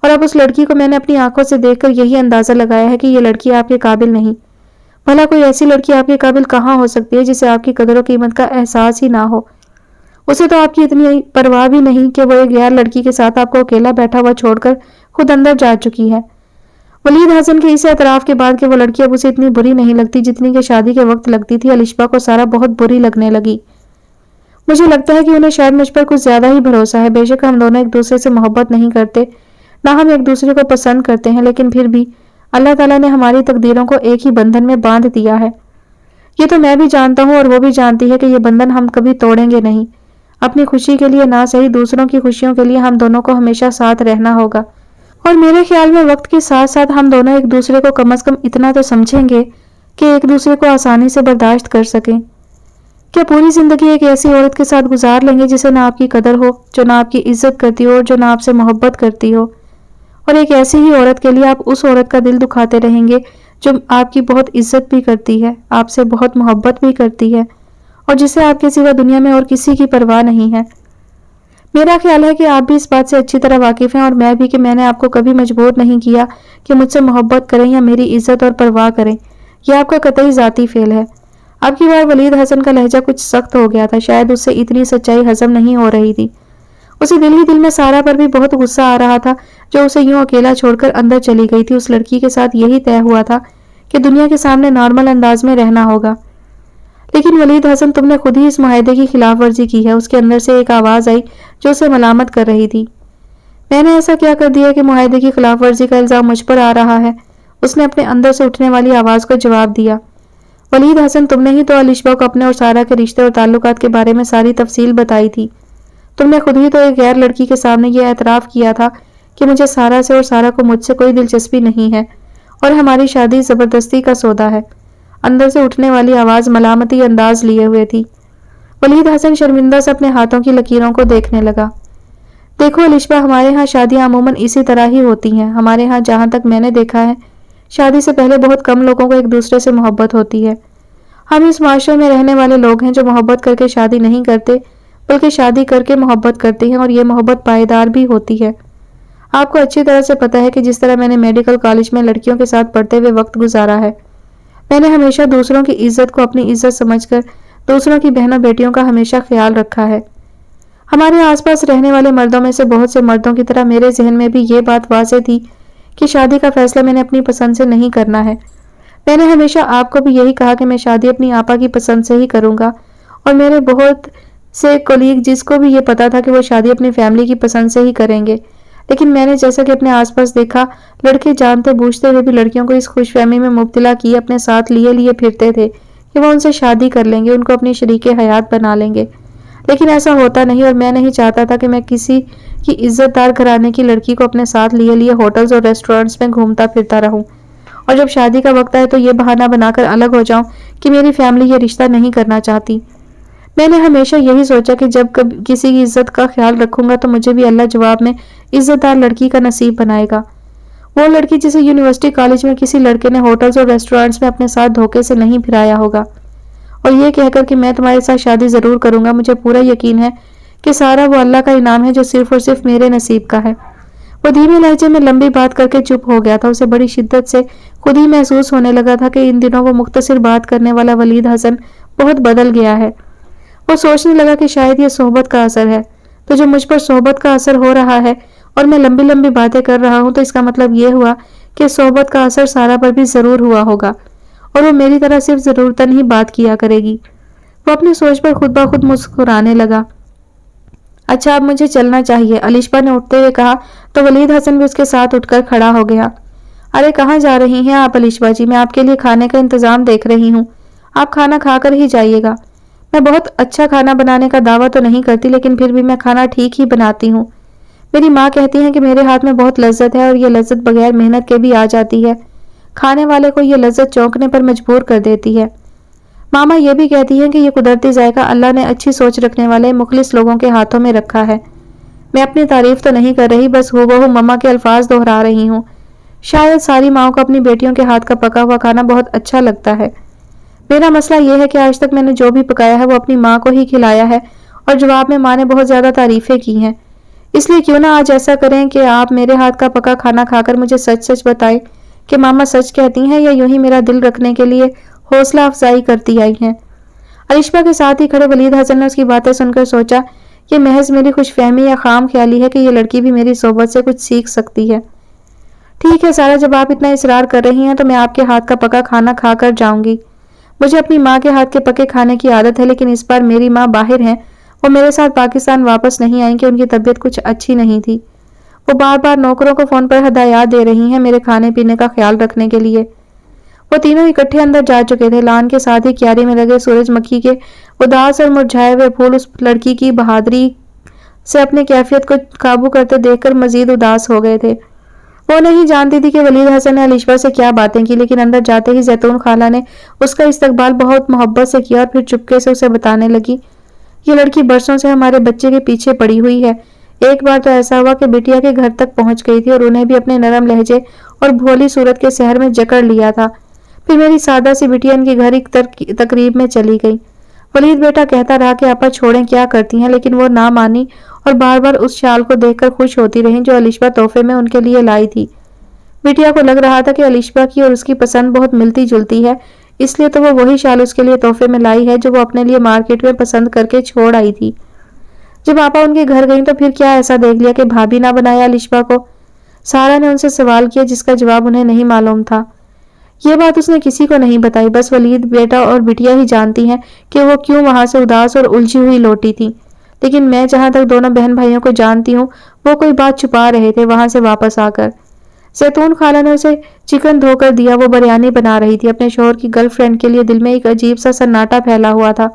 اور اب اس لڑکی کو میں نے اپنی آنکھوں سے دیکھ کر یہی اندازہ لگایا ہے کہ یہ لڑکی آپ کے قابل نہیں۔ بھلا کوئی ایسی لڑکی آپ کے قابل کہاں ہو سکتی ہے جسے آپ کی قدر و قیمت کا احساس ہی نہ ہو؟ اسے تو آپ کی اتنی پرواہ بھی نہیں کہ وہ ایک غیر لڑکی کے ساتھ آپ کو اکیلا بیٹھا ہوا چھوڑ کر خود اندر جا چکی ہے۔ ولید حسن کے اس اعتراف کے بعد کہ وہ لڑکی اب اسے اتنی بری نہیں لگتی جتنی کہ شادی کے وقت لگتی تھی، الشبہ کو سارا بہت بری لگنے لگی۔ مجھے لگتا ہے کہ انہیں شاید مجھ پر کچھ زیادہ ہی بھروسہ ہے۔ بے شک ہم دونوں ایک دوسرے سے محبت نہیں کرتے، نہ ہم ایک دوسرے کو پسند کرتے ہیں، لیکن پھر بھی اللہ تعالیٰ نے ہماری تقدیروں کو ایک ہی بندھن میں باندھ دیا ہے۔ یہ تو میں بھی جانتا ہوں اور وہ بھی جانتی ہے کہ یہ بندھن ہم کبھی توڑیں گے نہیں۔ اپنی خوشی کے لیے نہ صحیح، دوسروں کی خوشیوں کے لیے ہم دونوں کو ہمیشہ ساتھ رہنا ہوگا، اور میرے خیال میں وقت کے ساتھ ساتھ ہم دونوں ایک دوسرے کو کم از کم اتنا تو سمجھیں گے کہ ایک دوسرے کو آسانی سے برداشت کر سکیں۔ کیا پوری زندگی ایک ایسی عورت کے ساتھ گزار لیں گے جسے نہ آپ کی قدر ہو، جو نہ آپ کی عزت کرتی ہو اور جو نہ آپ سے محبت کرتی ہو، اور ایک ایسی ہی عورت کے لیے آپ اس عورت کا دل دکھاتے رہیں گے جو آپ کی بہت عزت بھی کرتی ہے، آپ سے بہت محبت بھی کرتی ہے، اور جسے آپ کے سوا دنیا میں اور کسی کی پرواہ نہیں ہے؟ میرا خیال ہے کہ آپ بھی اس بات سے اچھی طرح واقف ہیں، اور میں بھی، کہ میں نے آپ کو کبھی مجبور نہیں کیا کہ مجھ سے محبت کریں یا میری عزت اور پرواہ کریں۔ یہ آپ کا قطعی ذاتی فعل ہے۔ اب کی بار ولید حسن کا لہجہ کچھ سخت ہو گیا تھا، شاید اس سے اتنی سچائی ہضم نہیں ہو رہی تھی۔ اسے دل ہی دل میں سارا پر بھی بہت غصہ آ رہا تھا جو اسے یوں اکیلا چھوڑ کر اندر چلی گئی تھی۔ اس لڑکی کے ساتھ یہی طے ہوا تھا کہ دنیا کے سامنے نارمل انداز میں رہنا ہوگا، لیکن ولید حسن تم نے خود ہی اس معاہدے کی خلاف ورزی کی ہے۔ اس کے اندر سے ایک آواز آئی جو اسے ملامت کر رہی تھی۔ میں نے ایسا کیا کر دیا کہ معاہدے کی خلاف ورزی کا الزام مجھ پر آ رہا ہے؟ اس نے اپنے اندر سے اٹھنے والی آواز کو جواب دیا۔ ولید حسن، تم نے ہی تو الشبہ کو اپنے اور سارا کے رشتے اور تعلقات کے بارے میں ساری تفصیل بتائی تھی۔ تم نے خود ہی تو ایک غیر لڑکی کے سامنے یہ اعتراف کیا تھا کہ مجھے سارا سے اور سارا کو مجھ سے کوئی دلچسپی نہیں ہے، اور ہماری شادی زبردستی کا سودا ہے۔ اندر سے اٹھنے والی آواز ملامتی انداز لیے ہوئے تھی۔ ولید حسن شرمندہ سے اپنے ہاتھوں کی لکیروں کو دیکھنے لگا۔ دیکھو الشبہ، ہمارے ہاں شادیاں عموماً اسی طرح ہی ہوتی ہیں۔ ہمارے ہاں جہاں تک میں نے دیکھا ہے شادی سے پہلے بہت کم لوگوں کو ایک دوسرے سے محبت ہوتی ہے۔ ہم اس معاشرے میں رہنے والے لوگ ہیں جو محبت کر کے شادی نہیں کرتے بلکہ شادی کر کے محبت کرتے ہیں، اور یہ محبت پائیدار بھی ہوتی ہے۔ آپ کو اچھی طرح سے پتا ہے کہ جس طرح میں نے میڈیکل کالج میں لڑکیوں کے ساتھ پڑھتے ہوئے وقت گزارا ہے، میں نے ہمیشہ دوسروں کی عزت کو اپنی عزت سمجھ کر دوسروں کی بہنوں بیٹیوں کا ہمیشہ خیال رکھا ہے۔ ہمارے آس پاس رہنے والے مردوں میں سے بہت سے مردوں کی طرح میرے ذہن میں بھی یہ بات واضح تھی کہ شادی کا فیصلہ میں نے اپنی پسند سے نہیں کرنا ہے۔ میں نے ہمیشہ آپ کو بھی یہی کہا کہ میں شادی اپنی آپا کی پسند سے ہی کروں گا، اور میرے بہت سے کولیگ جس کو بھی یہ پتا تھا کہ وہ شادی اپنی فیملی کی پسند سے ہی کریں گے، لیکن میں نے جیسا کہ اپنے آس پاس دیکھا، لڑکے جانتے بوجھتے ہوئے بھی لڑکیوں کو اس خوش فہمی میں مبتلا کیے اپنے ساتھ لیے پھرتے تھے کہ وہ ان سے شادی کر لیں گے، ان کو اپنی شریک حیات بنا لیں گے، لیکن ایسا ہوتا نہیں، اور میں نہیں چاہتا تھا کہ میں کسی کی عزت دار گھرانے کی لڑکی کو اپنے ساتھ لیے ہوٹلز اور ریسٹورنٹس میں گھومتا پھرتا رہوں، اور جب شادی کا وقت آئے تو یہ بہانہ بنا کر الگ ہو جاؤں کہ میری فیملی یہ رشتہ نہیں کرنا چاہتی۔ میں نے ہمیشہ یہی سوچا کہ جب کبھی کسی کی عزت کا خیال رکھوں گا تو مجھے بھی اللہ جواب میں عزت دار لڑکی کا نصیب بنائے گا، وہ لڑکی جسے یونیورسٹی کالج میں کسی لڑکے نے ہوٹلز اور ریسٹورنٹس میں اپنے ساتھ دھوکے سے نہیں پھرایا ہوگا، اور یہ کہہ کر کہ میں تمہارے ساتھ شادی ضرور کروں گا، مجھے پورا یقین ہے کہ سارا وہ اللہ کا انعام ہے جو صرف اور صرف میرے نصیب کا ہے۔ وہ دھیمے لہجے میں لمبی بات کر کے چپ ہو گیا تھا، اسے بڑی شدت سے خود ہی محسوس ہونے لگا تھا کہ ان دنوں وہ مختصر بات کرنے والا ولید حسن بہت بدل گیا ہے۔ وہ سوچنے لگا کہ شاید یہ صحبت کا اثر ہے، تو جب مجھ پر صحبت کا اثر ہو رہا ہے اور میں لمبی لمبی باتیں کر رہا ہوں تو اس کا مطلب یہ ہوا کہ صحبت کا اثر سارا پر بھی ضرور ہوا ہوگا، اور وہ میری طرح صرف ضرورتاً ہی بات کیا کرے گی۔ وہ اپنی سوچ پر خود بخود مسکرانے لگا۔ اچھا اب مجھے چلنا چاہیے، علیشبا نے اٹھتے ہوئے کہا، تو ولید حسن بھی اس کے ساتھ اٹھ کر کھڑا ہو گیا۔ ارے کہاں جا رہی ہیں آپ علیشبا جی؟ میں آپ کے لیے کھانے کا انتظام دیکھ رہی ہوں، آپ کھانا کھا کر ہی جائیے گا۔ میں بہت اچھا کھانا بنانے کا دعویٰ تو نہیں کرتی، لیکن پھر بھی میں کھانا ٹھیک ہی بناتی ہوں۔ میری ماں کہتی ہیں کہ میرے ہاتھ میں بہت لذت ہے، اور یہ لذت بغیر محنت کے بھی آ جاتی ہے، کھانے والے کو یہ لذت چونکنے پر مجبور کر دیتی ہے۔ ماما یہ بھی کہتی ہیں کہ یہ قدرتی ذائقہ اللہ نے اچھی سوچ رکھنے والے مخلص لوگوں کے ہاتھوں میں رکھا ہے۔ میں اپنی تعریف تو نہیں کر رہی، بس ہو ماما کے الفاظ دہرا رہی ہوں۔ شاید ساری ماؤں کو اپنی بیٹیوں کے ہاتھ کا پکا ہوا کھانا بہت اچھا لگتا ہے۔ میرا مسئلہ یہ ہے کہ آج تک میں نے جو بھی پکایا ہے وہ اپنی ماں کو ہی کھلایا ہے، اور جواب میں ماں نے بہت زیادہ تعریفیں کی ہیں۔ اس لیے کیوں نہ آج ایسا کریں کہ آپ میرے ہاتھ کا پکا کھانا کھا کر مجھے سچ سچ بتائیں کہ ماما سچ کہتی ہیں یا یوں ہی میرا دل رکھنے کے لیے حوصلہ افزائی کرتی آئی ہیں۔ علیشبا کے ساتھ ہی کھڑے ولید حسن نے اس کی باتیں سن کر سوچا، یہ محض میری خوش فہمی یا خام خیالی ہے کہ یہ لڑکی بھی میری صحبت سے کچھ سیکھ سکتی ہے۔ ٹھیک ہے سارا، جب آپ اتنا اصرار کر رہی ہیں تو میں آپ کے ہاتھ کا پکا کھانا کھا کر جاؤں گی۔ مجھے اپنی ماں کے ہاتھ کے پکے کھانے کی عادت ہے، لیکن اس بار میری ماں باہر ہیں، وہ میرے ساتھ پاکستان واپس نہیں آئیں کہ ان کی طبیعت کچھ اچھی نہیں تھی۔ وہ بار بار نوکروں کو فون پر ہدایات دے رہی ہیں میرے کھانے پینے کا خیال رکھنے کے لیے۔ وہ تینوں اکٹھے اندر جا چکے تھے۔ لان کے ساتھ ہی کیاری میں لگے سورج مکھی کے اداس اور مرجھائے ہوئے پھول اس لڑکی کی بہادری سے اپنی کیفیت کو قابو کرتے دیکھ کر مزید اداس ہو گئے تھے۔ وہ نہیں جانتی تھی کہ ولید حسن نے علیشبا سے کیا باتیں کی، لیکن اندر جاتے ہی زیتون خالہ نے اس کا استقبال بہت محبت سے کیا، اور پھر چپکے سے اسے بتانے لگی، یہ لڑکی برسوں سے ہمارے بچے کے پیچھے پڑی ہوئی ہے۔ ایک بار تو ایسا ہوا کہ بٹیا کے گھر تک پہنچ گئی تھی اور انہیں بھی اپنے نرم لہجے اور بھولی صورت کے سحر میں جکڑ لیا تھا۔ پھر میری سادہ سی بٹیا ان کے گھر ایک تقریب میں چلی گئی۔ ولید بیٹا کہتا رہا کہ آپا چھوڑیں کیا کرتی ہیں، لیکن وہ نہ مانی اور بار بار اس شال کو دیکھ کر خوش ہوتی رہیں جو علیشبا تحفے میں ان کے لیے لائی تھی۔ بٹیا کو لگ رہا تھا کہ علیشبا کی اور اس کی پسند بہت ملتی جلتی ہے، اس لیے تو وہ وہی شال اس کے لیے تحفے میں لائی ہے جو وہ اپنے لیے مارکیٹ میں پسند کر کے چھوڑ آئی تھی۔ جب آپا ان کے گھر گئیں تو پھر کیا ایسا دیکھ لیا کہ بھابھی نہ بنایا علیشبا کو؟ سارا نے ان سے سوال کیا جس کا جواب انہیں نہیں معلوم تھا۔ یہ بات اس نے کسی کو نہیں بتائی، بس ولید بیٹا اور بٹیا ہی جانتی ہیں کہ وہ کیوں وہاں سے اداس اور الجھی ہوئی لوٹی تھی، لیکن میں جہاں تک دونوں بہن بھائیوں کو جانتی ہوں وہ کوئی بات چھپا رہے تھے وہاں سے واپس آ کر۔ زیتون خالہ نے اسے چکن دھو کر دیا، وہ بریانی بنا رہی تھی۔ اپنے شوہر کی گرل فرینڈ کے لیے دل میں ایک عجیب سا سناٹا پھیلا ہوا تھا۔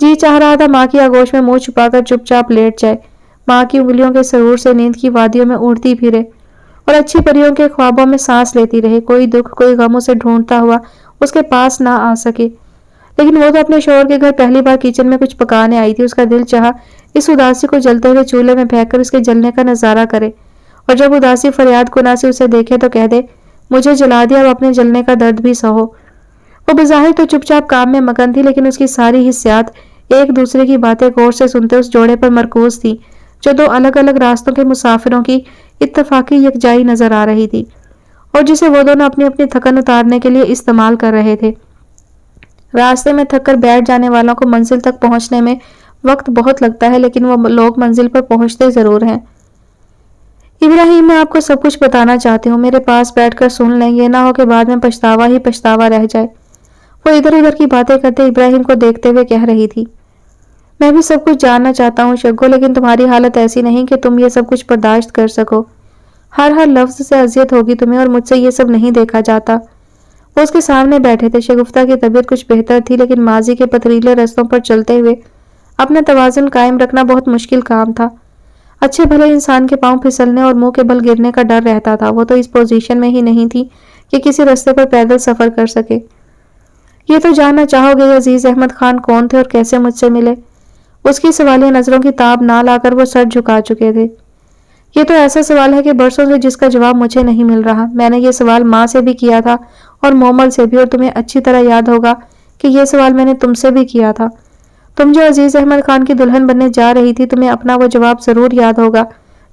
جی چاہ رہا تھا ماں کی آغوش میں منہ چھپا کر چپ چاپ لیٹ جائے، ماں کی انگلیوں کے سرور سے نیند کی وادیوں میں اڑتی پھرے اور اچھی پریوں کے خوابوں میں سانس لیتی رہے، کوئی دکھ کوئی غم اسے ڈھونڈتا ہوا اس کے پاس نہ آ سکے۔ لیکن وہ تو اپنے شوہر کے گھر پہلی بار کچن میں کچھ پکانے آئی تھی، اس کا دل چاہا اس اداسی کو جلتے ہوئے چولہے میں پھینک کر اس کے جلنے کا نظارہ کرے، اور جب اداسی فریاد گناہ سے اسے دیکھے تو کہہ دے، مجھے جلا دیا اور اپنے جلنے کا درد بھی سہو۔ وہ بظاہر تو چپ چاپ کام میں مگن تھی، لیکن اس کی ساری حسیات ایک دوسرے کی باتیں غور سے سنتے اس جوڑے پر مرکوز تھی جو دو الگ الگ راستوں کے مسافروں کی اتفاقی یکجائی نظر آ رہی تھی اور جسے وہ دونوں اپنی اپنی تھکن اتارنے کے لیے استعمال کر رہے تھے۔ راستے میں تھک کر بیٹھ جانے والوں کو منزل تک پہنچنے میں وقت بہت لگتا ہے، لیکن وہ لوگ منزل پر پہنچتے ضرور ہیں۔ ابراہیم، میں آپ کو سب کچھ بتانا چاہتی ہوں، میرے پاس بیٹھ کر سن لیں، یہ نہ ہو کہ بعد میں پچھتاوا ہی پچھتاوا رہ جائے۔ وہ ادھر ادھر کی باتیں کرتے ابراہیم کو دیکھتے ہوئے کہہ رہی تھی، میں بھی سب کچھ جاننا چاہتا ہوں شگو، لیکن تمہاری حالت ایسی نہیں کہ تم یہ سب کچھ برداشت کر سکو۔ ہر لفظ سے اذیت ہوگی تمہیں، اور مجھ سے یہ سب نہیں دیکھا جاتا۔ وہ اس کے سامنے بیٹھے تھے۔ شگفتہ کی طبیعت کچھ بہتر تھی، لیکن ماضی کے پتھریلے رستوں پر چلتے ہوئے اپنا توازن قائم رکھنا بہت مشکل کام تھا۔ اچھے بھلے انسان کے پاؤں پھسلنے اور منہ کے بل گرنے کا ڈر رہتا تھا۔ وہ تو اس پوزیشن میں ہی نہیں تھی کہ کسی رستے پر پیدل سفر کر سکے۔ یہ تو جاننا چاہو گے عزیز احمد خان کون تھے اور کیسے مجھ سے ملے؟ اس کی سوالیہ نظروں کی تاب نہ لا کر وہ سر جھکا چکے تھے۔ یہ تو ایسا سوال ہے کہ برسوں سے جس کا جواب مجھے نہیں مل رہا۔ میں نے یہ سوال ماں سے بھی کیا تھا اور مومل سے بھی، اور تمہیں اچھی طرح یاد ہوگا کہ یہ سوال میں نے تم سے بھی کیا تھا۔ تم جو عزیز احمد خان کی دلہن بننے جا رہی تھی، تمہیں اپنا وہ جواب ضرور یاد ہوگا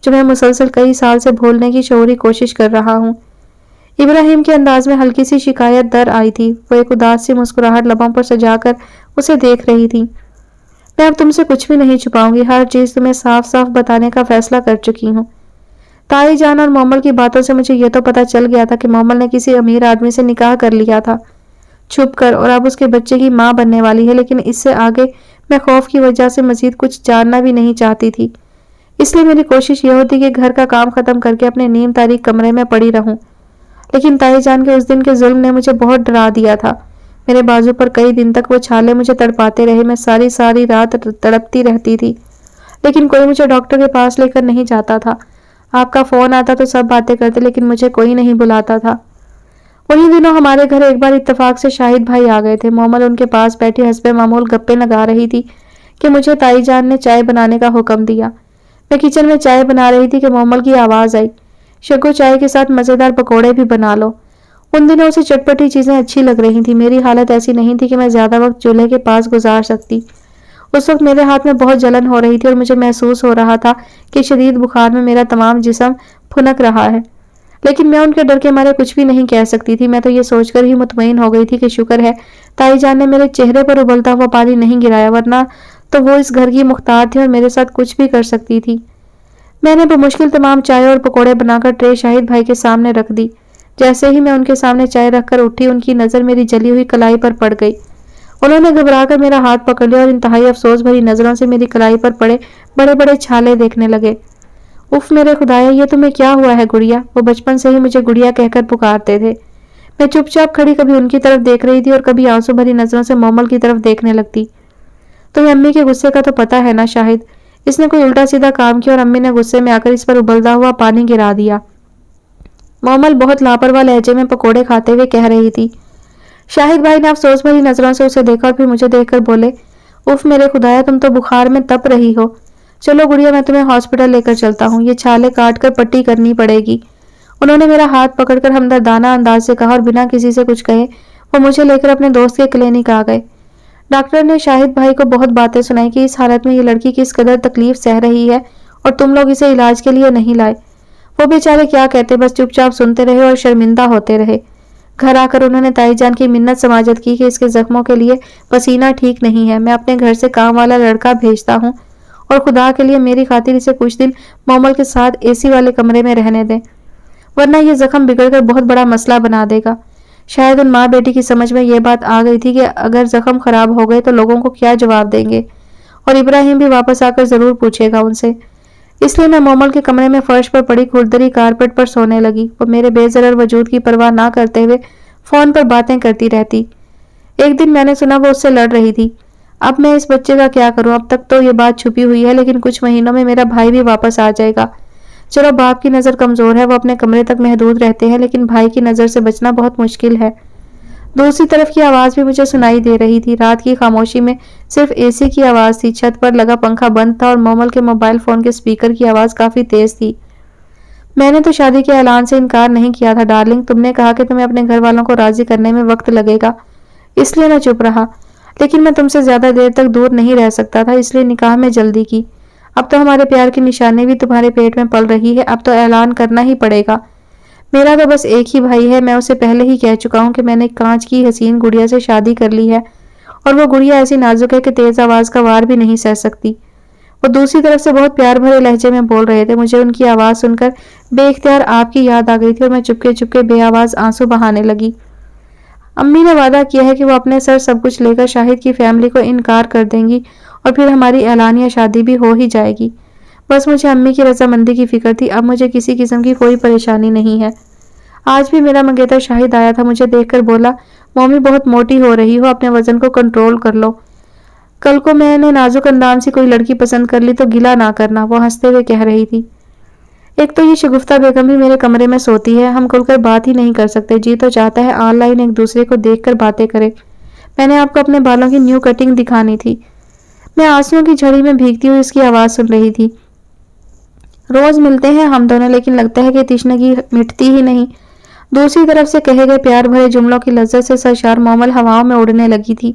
جو میں مسلسل کئی سال سے بھولنے کی شعوری کوشش کر رہا ہوں۔ ابراہیم کے انداز میں ہلکی سی شکایت در آئی تھی۔ وہ ایک اداس سی مسکراہٹ لبوں پر سجا کر اسے دیکھ رہی تھی۔ میں اب تم سے کچھ بھی نہیں چھپاؤں گی، ہر چیز تمہیں صاف صاف بتانے کا فیصلہ کر چکی ہوں۔ تائی جان اور مومل کی باتوں سے مجھے یہ تو پتا چل گیا تھا کہ مومل نے کسی امیر آدمی سے نکاح کر لیا تھا چھپ کر، اور اب اس کے بچے کی ماں بننے والی ہے، لیکن اس سے آگے میں خوف کی وجہ سے مزید کچھ جاننا بھی نہیں چاہتی تھی۔ اس لیے میری کوشش یہ ہوتی کہ گھر کا کام ختم کر کے اپنے نیم تاریک کمرے میں پڑی رہوں، لیکن تائی جان کے اس دن کے ظلم نے مجھے بہت ڈرا دیا تھا۔ میرے بازو پر کئی دن تک وہ چھالے مجھے تڑپاتے رہے، میں ساری رات تڑپتی رہتی تھی، لیکن کوئی مجھے ڈاکٹر کے پاس لے کر نہیں جاتا تھا۔ آپ کا فون آتا تو سب باتیں کرتے، لیکن مجھے کوئی نہیں بلاتا تھا۔ وہی دنوں ہمارے گھر ایک بار اتفاق سے شاہد بھائی آ گئے تھے۔ مومل ان کے پاس بیٹھی حسب معمول گپے لگا رہی تھی کہ مجھے تائی جان نے چائے بنانے کا حکم دیا۔ میں کچن میں چائے بنا رہی تھی کہ مومل کی آواز آئی، شگو چائے کے ساتھ مزیدار پکوڑے بھی بنا لو۔ ان دنوں اسے چٹپٹی چیزیں اچھی لگ رہی تھی۔ میری حالت ایسی نہیں تھی کہ میں زیادہ وقت چولہے کے پاس گزار سکتی۔ اس وقت میرے ہاتھ میں بہت جلن ہو رہی تھی اور مجھے محسوس ہو رہا تھا کہ شدید بخار میں میرا تمام جسم پھنک رہا ہے، لیکن میں ان کے ڈر کے مارے کچھ بھی نہیں کہہ سکتی تھی۔ میں تو یہ سوچ کر ہی مطمئن ہو گئی تھی کہ شکر ہے تائی جان نے میرے چہرے پر ابلتا ہوا پانی نہیں گرایا، ورنہ تو وہ اس گھر کی مختار تھی اور میرے ساتھ کچھ بھی کر سکتی تھی۔ میں نے بمشکل تمام چائے اور پکوڑے بنا کر ٹرے شاہد بھائی کے سامنے رکھ دی۔ جیسے ہی میں ان کے سامنے چائے رکھ کر اٹھی، ان کی نظر میری جلی ہوئی کلائی پر پڑ گئی۔ انہوں نے گھبرا کر میرا ہاتھ پکڑ لیا اور انتہائی افسوس بھری نظروں سے میری کلائی پر پڑے بڑے بڑے چھالے دیکھنے لگے۔ اف میرے خدایا، یہ تمہیں کیا ہوا ہے گڑیا؟ وہ بچپن سے ہی مجھے گڑیا کہہ کر پکارتے تھے۔ میں چپ چاپ کھڑی کبھی ان کی طرف دیکھ رہی تھی اور کبھی آنسو بھری نظروں سے مومل کی طرف دیکھنے لگتی۔ تمہیں امی کے غصے کا تو پتا ہے نا شاہد؟ اس نے کوئی الٹا سیدھا کام کیا اور امی نے غصے میں آ کر اس پر ابلتا ہوا پانی گرا دیا۔ مومل بہت لاپرواہ لہجے میں پکوڑے کھاتے ہوئے کہہ رہی تھی۔ شاہد بھائی نے افسوس بھری نظروں سے اسے دیکھا اور پھر مجھے دیکھ کر بولے، اف میرے خدایا، تم تو بخار میں تپ رہی ہو۔ چلو گڑیا، میں تمہیں ہاسپٹل لے کر چلتا ہوں، یہ چھالے کاٹ کر پٹی کرنی پڑے گی۔ انہوں نے میرا ہاتھ پکڑ کر ہمدردانہ انداز سے کہا اور بنا کسی سے کچھ کہے وہ مجھے لے کر اپنے دوست کے کلینک آ گئے۔ ڈاکٹر نے شاہد بھائی کو بہت باتیں سنائی کہ اس حالت میں یہ لڑکی کس قدر تکلیف سہ رہی ہے اور تم لوگ اسے علاج کے لیے نہیں لائے۔ وہ بیچارے کیا کہتے، بس چپ چاپ سنتے رہے اور شرمندہ ہوتے رہے۔ گھر آ کر انہوں نے تائی جان کی منت سماجت کی کہ اس کے زخموں کے لیے پسینہ ٹھیک نہیں ہے، میں اپنے گھر سے کام والا لڑکا بھیجتا ہوں اور خدا کے لیے میری خاطر اسے کچھ دن مومل کے ساتھ اے سی والے کمرے میں رہنے دیں، ورنہ یہ زخم بگڑ کر بہت بڑا مسئلہ بنا دے گا۔ شاید ان ماں بیٹی کی سمجھ میں یہ بات آ گئی تھی کہ اگر زخم خراب ہو گئے تو لوگوں کو کیا جواب دیں گے، اور ابراہیم بھی واپس آ کر ضرور پوچھے گا ان سے۔ اس لیے میں مومل کے کمرے میں فرش پر پڑی کھردری کارپٹ پر سونے لگی۔ وہ میرے بے ضرر وجود کی پرواہ نہ کرتے ہوئے فون پر باتیں کرتی رہتی۔ ایک دن میں نے سنا وہ اس سے لڑ رہی تھی۔ اب میں اس بچے کا کیا کروں؟ اب تک تو یہ بات چھپی ہوئی ہے، لیکن کچھ مہینوں میں میرا بھائی بھی واپس آ جائے گا۔ چلو باپ کی نظر کمزور ہے، وہ اپنے کمرے تک محدود رہتے ہیں، لیکن بھائی کی نظر سے بچنا بہت مشکل ہے۔ دوسری طرف کی آواز بھی مجھے سنائی دے رہی تھی۔ رات کی خاموشی میں صرف اے سی کی آواز تھی، چھت پر لگا پنکھا بند تھا اور مومل کے موبائل فون کے سپیکر کی آواز کافی تیز تھی۔ میں نے تو شادی کے اعلان سے انکار نہیں کیا تھا ڈارلنگ، تم نے کہا کہ تمہیں اپنے گھر والوں کو راضی کرنے میں وقت لگے گا، اس لیے میں چپ رہا، لیکن میں تم سے زیادہ دیر تک دور نہیں رہ سکتا تھا، اس لیے نکاح میں جلدی کی۔ اب تو ہمارے پیار کی نشانی بھی تمہارے پیٹ میں پل رہی ہے، اب تو اعلان کرنا ہی پڑے گا۔ میرا تو بس ایک ہی بھائی ہے، میں اسے پہلے ہی کہہ چکا ہوں کہ میں نے کانچ کی حسین گڑیا سے شادی کر لی ہے، اور وہ گڑیا ایسی نازک ہے کہ تیز آواز کا وار بھی نہیں سہ سکتی۔ وہ دوسری طرف سے بہت پیار بھرے لہجے میں بول رہے تھے۔ مجھے ان کی آواز سن کر بے اختیار آپ کی یاد آ گئی تھی اور میں چپکے چپکے بے آواز آنسو بہانے لگی۔ امی نے وعدہ کیا ہے کہ وہ اپنے سر سب کچھ لے کر شاہد کی فیملی کو انکار کر دیں گی اور پھر ہماری اعلانیہ شادی بھی ہو ہی جائے گی۔ بس مجھے امی کی رضامندی کی فکر تھی، اب مجھے کسی قسم کی کوئی پریشانی نہیں ہے۔ آج بھی میرا منگیتر شاہد آیا تھا، مجھے دیکھ کر بولا، مومی بہت موٹی ہو رہی ہو، اپنے وزن کو کنٹرول کر لو، کل کو میں نے نازک اندام سے کوئی لڑکی پسند کر لی تو گلہ نہ کرنا، وہ ہنستے ہوئے کہہ رہی تھی۔ ایک تو یہ شگفتہ بیگم بھی میرے کمرے میں سوتی ہے، ہم کھل کر بات ہی نہیں کر سکتے، جی تو چاہتا ہے آن لائن ایک دوسرے کو دیکھ کر باتیں کرے۔ میں نے آپ کو اپنے بالوں کی نیو کٹنگ دکھانی تھی۔ میں آنسوؤں کی جھڑی میں بھیگتی ہوئی اس کی آواز سن رہی تھی۔ روز ملتے ہیں ہم دونوں، لیکن لگتا ہے کہ تشنگی مٹتی ہی نہیں۔ دوسری طرف سے کہے گئے پیار بھرے جملوں کی لذت سے سرشار مومل ہواؤں میں اڑنے لگی تھی،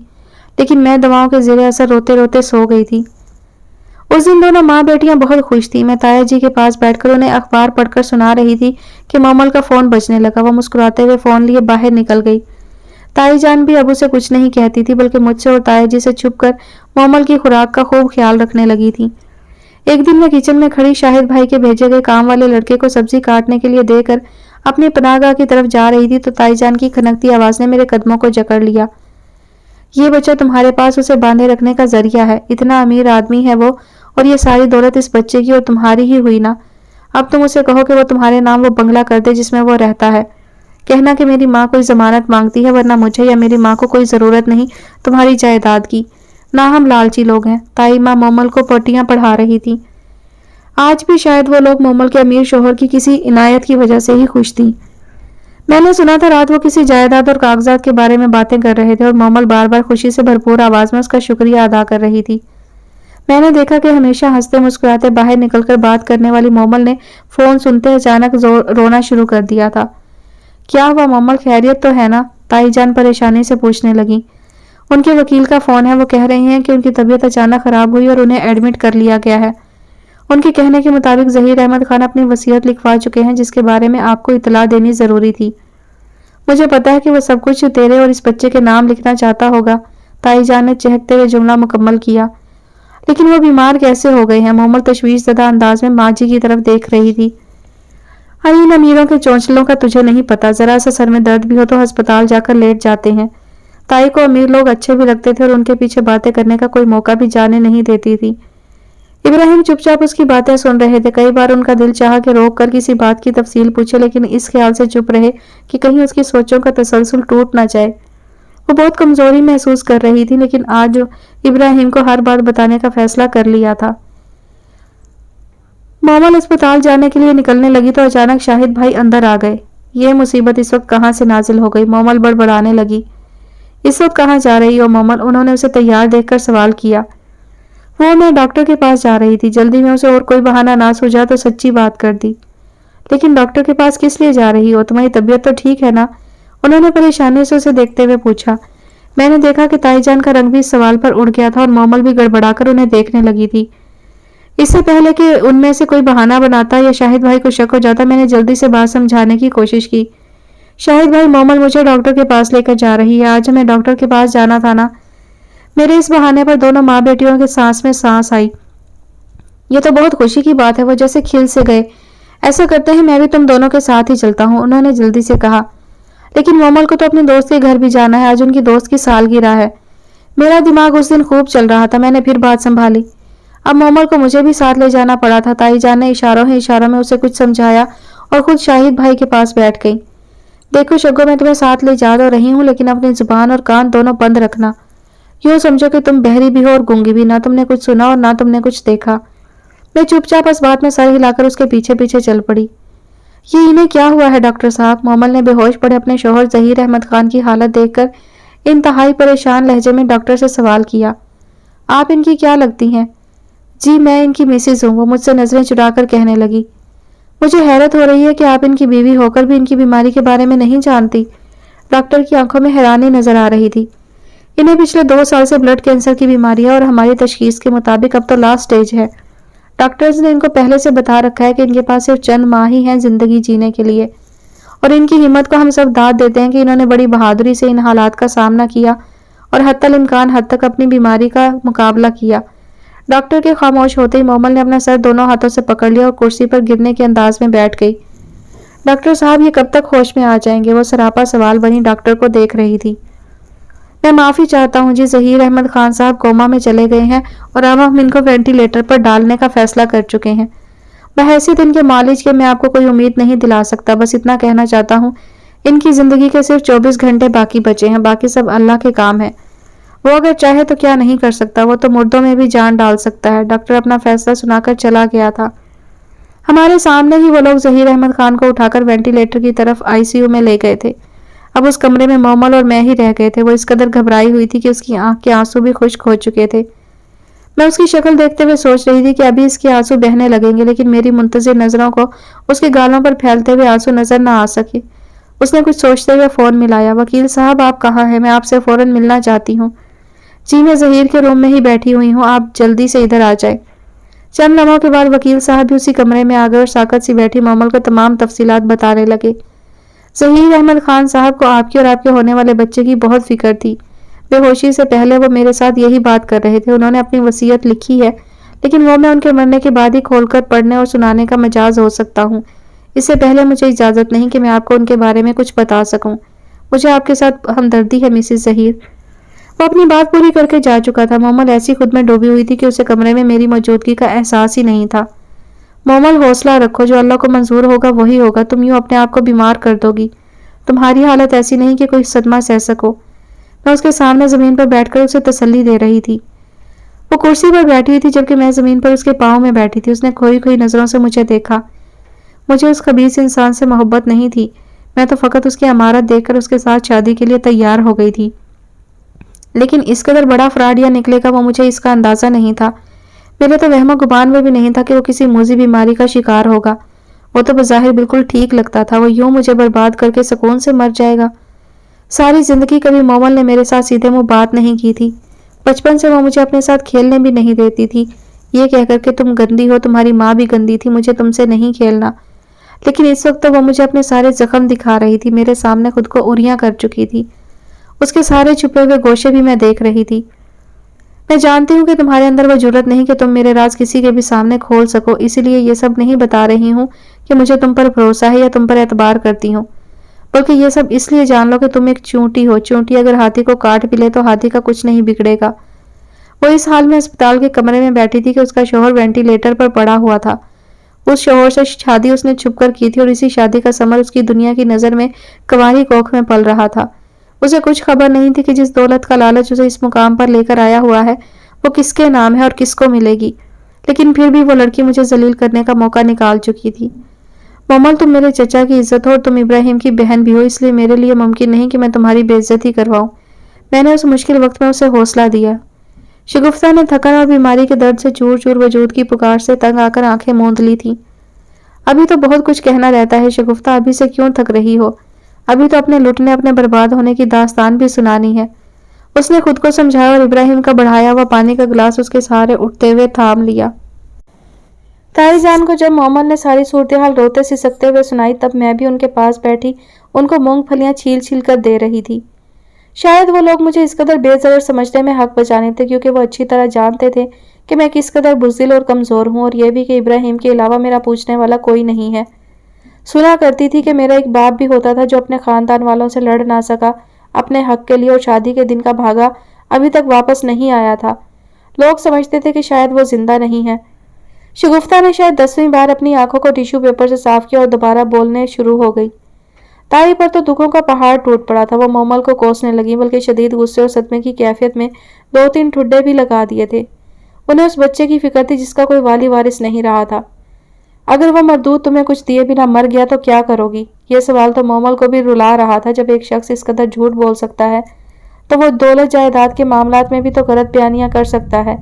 لیکن میں دواؤں کے زیر اثر روتے روتے سو گئی تھی۔ اس دن دونوں ماں بیٹیاں بہت خوش تھیں۔ میں تایا جی کے پاس بیٹھ کر انہیں اخبار پڑھ کر سنا رہی تھی کہ مومل کا فون بجنے لگا۔ وہ مسکراتے ہوئے فون لیے باہر نکل گئی۔ تائی جان بھی ابو سے کچھ نہیں کہتی تھی، بلکہ مجھ سے اور تایا جی سے چھپ کر مومل کی خوراک کا خوب خیال رکھنے لگی تھی۔ ایک دن میں کچن میں کھڑی شاہد بھائی کے بھیجے گئے کام والے لڑکے کو سبزی کاٹنے کے لیے دے کر اپنی پناہ گاہ کی طرف جا رہی تھی تو تائی جان کی کھنکتی آواز نے میرے قدموں کو جکڑ لیا۔ یہ بچہ تمہارے پاس اسے باندھے رکھنے کا ذریعہ ہے، اتنا امیر آدمی ہے وہ، اور یہ ساری دولت اس بچے کی اور تمہاری ہی ہوئی نا۔ اب تم اسے کہو کہ وہ تمہارے نام وہ بنگلہ کر دے جس میں وہ رہتا ہے۔ کہنا کہ میری ماں کوئی ضمانت مانگتی ہے، ورنہ مجھے یا میری ماں کو کوئی ضرورت نہیں تمہاری جائیداد کی، نہ ہم لالچی لوگ ہیں۔ تائی ماں مومل کو پٹیاں پڑھا رہی تھی۔ آج بھی شاید وہ لوگ مومل کے امیر شوہر کی کسی عنایت کی وجہ سے ہی خوش تھی۔ میں نے سنا تھا رات وہ کسی جائیداد اور کاغذات کے بارے میں باتیں کر رہے تھے اور مومل بار بار خوشی سے بھرپور آواز میں اس کا شکریہ ادا کر رہی تھی۔ میں نے دیکھا کہ ہمیشہ ہنستے مسکراتے باہر نکل کر بات کرنے والی مومل نے فون سنتے اچانک رونا شروع کر دیا تھا۔ کیا ہوا مومل، خیریت تو ہے نا؟ تائی جان پریشانی سے پوچھنے لگی۔ ان کے وکیل کا فون ہے، وہ کہہ رہے ہیں کہ ان کی طبیعت اچانک خراب ہوئی اور انہیں ایڈمٹ کر لیا گیا ہے۔ ان کے کہنے کے مطابق ظہیر احمد خان اپنی وصیت لکھوا چکے ہیں، جس کے بارے میں آپ کو اطلاع دینی ضروری تھی۔ مجھے پتا ہے کہ وہ سب کچھ تیرے اور اس بچے کے نام لکھنا چاہتا ہوگا۔ تائی جان نے چہکتے ہوئے جملہ مکمل کیا۔ لیکن وہ بیمار کیسے ہو گئے ہیں؟ مومل تشویش زدہ انداز میں ماں جی کی طرف دیکھ رہی تھی۔ ان امیروں کے چونچلوں کا تجھے نہیں پتا، ذرا سا سر میں درد بھی ہو تو ہسپتال جا کر لیٹ جاتے ہیں۔ تائی کو امیر لوگ اچھے بھی لگتے تھے اور ان کے پیچھے باتیں کرنے کا کوئی موقع بھی جانے نہیں دیتی تھی۔ ابراہیم چپ چاپ اس کی باتیں سن رہے تھے۔ کئی بار ان کا دل چاہا کہ روک کر کسی بات کی تفصیل پوچھے، لیکن اس خیال سے چپ رہے کہ کہیں اس کی سوچوں کا تسلسل ٹوٹ نہ جائے۔ وہ بہت کمزوری محسوس کر رہی تھی، لیکن آج ابراہیم کو ہر بات بتانے کا فیصلہ کر لیا تھا۔ مومل اسپتال جانے کے لیے نکلنے لگی تو اچانک شاہد بھائی اندر آ گئے۔ یہ مصیبت اس وقت کہاں سے نازل ہو گئی؟ مومل بڑبڑانے لگی۔ اس وقت کہاں جا رہی ہو مومل؟ انہوں نے اسے تیار دیکھ کر سوال کیا۔ وہ میں ڈاکٹر کے پاس جا رہی تھی، جلدی میں اسے اور کوئی بہانہ نہ سوجا تو سچی بات کر دی۔ لیکن ڈاکٹر کے پاس کس لیے جا رہی ہو؟ تمہاری طبیعت تو ٹھیک ہے نا؟ انہوں نے پریشانی سے اسے دیکھتے ہوئے پوچھا۔ میں نے دیکھا کہ تائی جان کا رنگ بھی اس سوال پر اڑ گیا تھا اور مومل بھی گڑبڑا کر انہیں دیکھنے لگی تھی۔ اس سے پہلے کہ ان میں سے کوئی بہانہ بناتا یا شاہد بھائی کو شک ہو جاتا، میں نے جلدی سے بات سمجھانے کی کوشش کی۔ شاہد بھائی، مومل مجھے ڈاکٹر کے پاس لے کر جا رہی ہے، آج ہمیں ڈاکٹر کے پاس جانا تھا نا۔ میرے اس بہانے پر دونوں ماں بیٹیوں کے سانس میں سانس آئی۔ یہ تو بہت خوشی کی بات ہے، وہ جیسے کھل سے گئے۔ ایسا کرتے ہیں میں بھی تم دونوں کے ساتھ ہی چلتا ہوں، انہوں نے جلدی سے کہا۔ لیکن مومل کو تو اپنے دوست کے گھر بھی جانا ہے، آج ان کی دوست کی سالگرہ ہے۔ میرا دماغ اس دن خوب چل رہا تھا، میں نے پھر بات سنبھالی۔ اب مومل کو مجھے بھی ساتھ لے جانا پڑا تھا۔ تائی جان نے اشاروں میں اسے کچھ سمجھایا اور خود شاہد بھائی کے پاس بیٹھ گئی۔ دیکھو شگو، میں تمہیں ساتھ لے جا تو رہی ہوں، لیکن اپنی زبان اور کان دونوں بند رکھنا۔ یوں سمجھو کہ تم بہری بھی ہو اور گونگی بھی، نہ تم نے کچھ سنا اور نہ تم نے کچھ دیکھا۔ میں چپ چاپ اس بات میں سر ہلا کر اس کے پیچھے پیچھے چل پڑی۔ یہ انہیں کیا ہوا ہے ڈاکٹر صاحب؟ مومل نے بے ہوش پڑے اپنے شوہر ظہیر احمد خان کی حالت دیکھ کر انتہائی پریشان لہجے میں ڈاکٹر سے سوال کیا۔ آپ ان کی کیا لگتی ہیں؟ جی میں ان کی مسز ہوں، وہ مجھ سے نظریں چرا کر کہنے لگی۔ مجھے حیرت ہو رہی ہے کہ آپ ان کی بیوی ہو کر بھی ان کی بیماری کے بارے میں نہیں جانتی۔ ڈاکٹر کی آنکھوں میں حیرانی نظر آ رہی تھی۔ انہیں پچھلے 2 سال سے بلڈ کینسر کی بیماری ہے اور ہماری تشخیص کے مطابق اب تو لاسٹ سٹیج ہے۔ ڈاکٹرز نے ان کو پہلے سے بتا رکھا ہے کہ ان کے پاس صرف چند ماہ ہی ہیں زندگی جینے کے لیے، اور ان کی ہمت کو ہم سب داد دیتے ہیں کہ انہوں نے بڑی بہادری سے ان حالات کا سامنا کیا اور حتی الامکان حد تک اپنی بیماری کا مقابلہ کیا۔ ڈاکٹر کے خاموش ہوتے ہی مومل نے اپنا سر دونوں ہاتھوں سے پکڑ لیا اور کرسی پر گرنے کے انداز میں بیٹھ گئی۔ ڈاکٹر صاحب یہ کب تک ہوش میں آ جائیں گے؟ وہ سراپا سوال بنی ڈاکٹر کو دیکھ رہی تھی۔ میں معافی چاہتا ہوں جی، ظہیر احمد خان صاحب کوما میں چلے گئے ہیں اور اب ہم ان کو وینٹیلیٹر پر ڈالنے کا فیصلہ کر چکے ہیں۔ بحیثیت ان کے معالج کے میں آپ کو کوئی امید نہیں دلا سکتا، بس اتنا کہنا چاہتا ہوں ان کی زندگی کے صرف 24 گھنٹے باقی بچے ہیں، باقی سب اللہ کے کام ہے۔ وہ اگر چاہے تو کیا نہیں کر سکتا، وہ تو مردوں میں بھی جان ڈال سکتا ہے۔ ڈاکٹر اپنا فیصلہ سنا کر چلا گیا تھا۔ ہمارے سامنے ہی وہ لوگ ظہیر احمد خان کو اٹھا کر وینٹیلیٹر کی طرف ICU میں لے گئے تھے۔ اب اس کمرے میں مومل اور میں ہی رہ گئے تھے۔ وہ اس قدر گھبرائی ہوئی تھی کہ اس کی آنکھ کے آنسو بھی خشک ہو چکے تھے۔ میں اس کی شکل دیکھتے ہوئے سوچ رہی تھی کہ ابھی اس کے آنسو بہنے لگیں گے، لیکن میری منتظر نظروں کو اس کے گالوں پر پھیلتے ہوئے آنسو نظر نہ آ سکے۔ اس نے کچھ سوچتے ہوئے فون ملایا۔ وکیل صاحب آپ کہاں ہیں؟ میں آپ سے فوراً ملنا چاہتی ہوں۔ جی میں ظہیر کے روم میں ہی بیٹھی ہوئی ہوں، آپ جلدی سے ادھر آ جائیں۔ چند لمحوں کے بعد وکیل صاحب بھی اسی کمرے میں آ گئے اور ساکت سی بیٹھی مومل کو تمام تفصیلات بتانے لگے۔ ظہیر احمد خان صاحب کو آپ کی اور آپ کے ہونے والے بچے کی بہت فکر تھی۔ بے ہوشی سے پہلے وہ میرے ساتھ یہی بات کر رہے تھے۔ انہوں نے اپنی وصیت لکھی ہے، لیکن وہ میں ان کے مرنے کے بعد ہی کھول کر پڑھنے اور سنانے کا مجاز ہو سکتا ہوں۔ اس سے پہلے مجھے اجازت نہیں کہ میں آپ کو ان کے بارے میں کچھ بتا سکوں۔ مجھے آپ کے ساتھ ہمدردی ہے مسز ظہیر۔ وہ اپنی بات پوری کر کے جا چکا تھا۔ مومل ایسی خود میں ڈوبی ہوئی تھی کہ اسے کمرے میں میری موجودگی کا احساس ہی نہیں تھا۔ مومل حوصلہ رکھو، جو اللہ کو منظور ہوگا وہی ہوگا، تم یوں اپنے آپ کو بیمار کر دو گی۔ تمہاری حالت ایسی نہیں کہ کوئی صدمہ سہ سکو۔ میں اس کے سامنے زمین پر بیٹھ کر اسے تسلی دے رہی تھی۔ وہ کرسی پر بیٹھی ہوئی تھی جبکہ میں زمین پر اس کے پاؤں میں بیٹھی تھی۔ اس نے کھوئی کھوئی نظروں سے مجھے دیکھا۔ مجھے اس خبیث انسان سے محبت نہیں تھی، میں تو فقط اس کی عمارت دیکھ کر اس کے ساتھ شادی کے لیے تیار ہو گئی تھی۔ لیکن اس قدر بڑا فراڈیا نکلے گا وہ مجھے اس کا اندازہ نہیں تھا۔ میرے تو وہم و گمان میں بھی نہیں تھا کہ وہ کسی موذی بیماری کا شکار ہوگا۔ وہ تو بظاہر بالکل ٹھیک لگتا تھا، وہ یوں مجھے برباد کر کے سکون سے مر جائے گا۔ ساری زندگی کبھی مومل نے میرے ساتھ سیدھے منہ بات نہیں کی تھی۔ بچپن سے وہ مجھے اپنے ساتھ کھیلنے بھی نہیں دیتی تھی، یہ کہہ کر کہ تم گندی ہو، تمہاری ماں بھی گندی تھی، مجھے تم سے نہیں کھیلنا۔ لیکن اس وقت تو وہ مجھے اپنے سارے زخم دکھا رہی تھی، میرے سامنے خود کو اریاں کر چکی تھی۔ اس کے سارے چھپے ہوئے گوشے بھی میں دیکھ رہی تھی۔ میں جانتی ہوں کہ تمہارے اندر وہ جرأت نہیں کہ تم میرے راز کسی کے بھی سامنے کھول سکو، اسی لیے یہ سب نہیں بتا رہی ہوں کہ مجھے تم پر بھروسہ ہے یا تم پر اعتبار کرتی ہوں، بلکہ یہ سب اس لیے جان لو کہ تم ایک چونٹی ہو۔ چونٹی اگر ہاتھی کو کاٹ بھی لے تو ہاتھی کا کچھ نہیں بگڑے گا۔ وہ اس حال میں اسپتال کے کمرے میں بیٹھی تھی کہ اس کا شوہر وینٹیلیٹر پر پڑا ہوا تھا۔ اس شوہر سے شادی اس نے چھپ کر کی تھی اور اسی شادی کا ثمر اس کی دنیا کی نظر میں کنواری کوکھ میں پل رہا تھا۔ اسے کچھ خبر نہیں تھی کہ جس دولت کا لالچ اسے اس مقام پر لے کر آیا ہوا ہے وہ کس کے نام ہے اور کس کو ملے گی، لیکن پھر بھی وہ لڑکی مجھے ذلیل کرنے کا موقع نکال چکی تھی۔ مومل تم میرے چچا کی عزت ہو اور تم ابراہیم کی بہن بھی ہو، اس لیے میرے لیے ممکن نہیں کہ میں تمہاری بے عزتی کرواؤں۔ میں نے اس مشکل وقت میں اسے حوصلہ دیا۔ شگفتہ نے تھکن اور بیماری کے درد سے چور چور وجود کی پکار سے تنگ آ کر آنکھیں موند لی تھیں۔ ابھی تو بہت کچھ کہنا رہتا ہے شگفتہ، ابھی سے کیوں تھک رہی ہو؟ ابھی تو اپنے لٹنے اپنے برباد ہونے کی داستان بھی سنانی ہے۔ اس نے خود کو سمجھایا اور ابراہیم کا بڑھایا ہوا پانی کا گلاس اس کے سہارے اٹھتے ہوئے تھام لیا۔ تائی جان کو جب مومل نے ساری صورتحال روتے سسکتے ہوئے سنائی تب میں بھی ان کے پاس بیٹھی ان کو مونگ پھلیاں چھیل چھیل کر دے رہی تھی۔ شاید وہ لوگ مجھے اس قدر بے ضرر سمجھنے میں حق بجانے تھے کیونکہ وہ اچھی طرح جانتے تھے کہ میں کس قدر بزدل اور کمزور ہوں، اور یہ بھی کہ ابراہیم کے علاوہ میرا پوچھنے والا کوئی نہیں ہے۔ سنا کرتی تھی کہ میرا ایک باپ بھی ہوتا تھا جو اپنے خاندان والوں سے لڑ نہ سکا اپنے حق کے لیے اور شادی کے دن کا بھاگا ابھی تک واپس نہیں آیا تھا۔ لوگ سمجھتے تھے کہ شاید وہ زندہ نہیں ہے۔ شگفتہ نے شاید 10ویں بار اپنی آنکھوں کو ٹیشو پیپر سے صاف کیا اور دوبارہ بولنے شروع ہو گئی۔ تائی پر تو دکھوں کا پہاڑ ٹوٹ پڑا تھا۔ وہ مومل کو کوسنے لگی، بلکہ شدید غصے اور صدمے کی کیفیت میں 2-3 ٹھڈے بھی لگا دیے تھے۔ انہیں اس بچے کی فکر تھی جس کا کوئی والی وارث نہیں رہا تھا۔ اگر وہ مردود تمہیں کچھ دیے بنا مر گیا تو کیا کرو گی؟ یہ سوال تو مومل کو بھی رلا رہا تھا۔ جب ایک شخص اس قدر جھوٹ بول سکتا ہے تو وہ دولت جائیداد کے معاملات میں بھی تو غلط بیانیاں کر سکتا ہے۔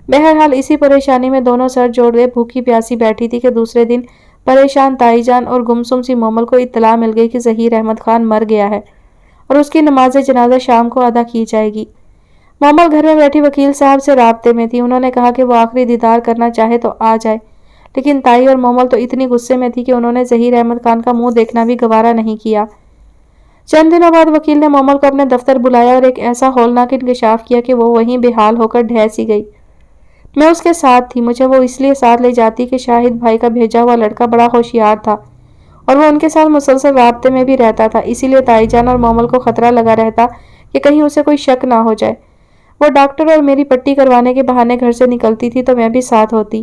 بہرحال اسی پریشانی میں دونوں سر جوڑے بھوکی پیاسی بیٹھی تھی کہ دوسرے دن پریشان تائی جان اور گمسم سی مومل کو اطلاع مل گئی کہ ظہیر احمد خان مر گیا ہے اور اس کی نماز جنازہ شام کو ادا کی جائے گی۔ مومل گھر میں بیٹھی وکیل صاحب سے رابطے میں تھی۔ انہوں نے کہا کہ وہ آخری دیدار کرنا چاہے تو آ جائے، لیکن تائی اور مومل تو اتنی غصے میں تھی کہ انہوں نے ظہیر احمد خان کا منہ دیکھنا بھی گوارا نہیں کیا۔ چند دنوں بعد وکیل نے مومل کو اپنے دفتر بلایا اور ایک ایسا ہولناک انکشاف کیا کہ وہ وہیں بے حال ہو کر ڈھہ سی گئی۔ میں اس کے ساتھ تھی۔ مجھے وہ اس لیے ساتھ لے جاتی کہ شاہد بھائی کا بھیجا ہوا لڑکا بڑا ہوشیار تھا اور وہ ان کے ساتھ مسلسل رابطے میں بھی رہتا تھا، اسی لیے تائی جان اور مومل کو خطرہ لگا رہتا کہ کہیں اسے کوئی شک نہ ہو جائے۔ وہ ڈاکٹر اور میری پٹی کروانے کے بہانے گھر سے نکلتی تھی تو میں بھی ساتھ ہوتی۔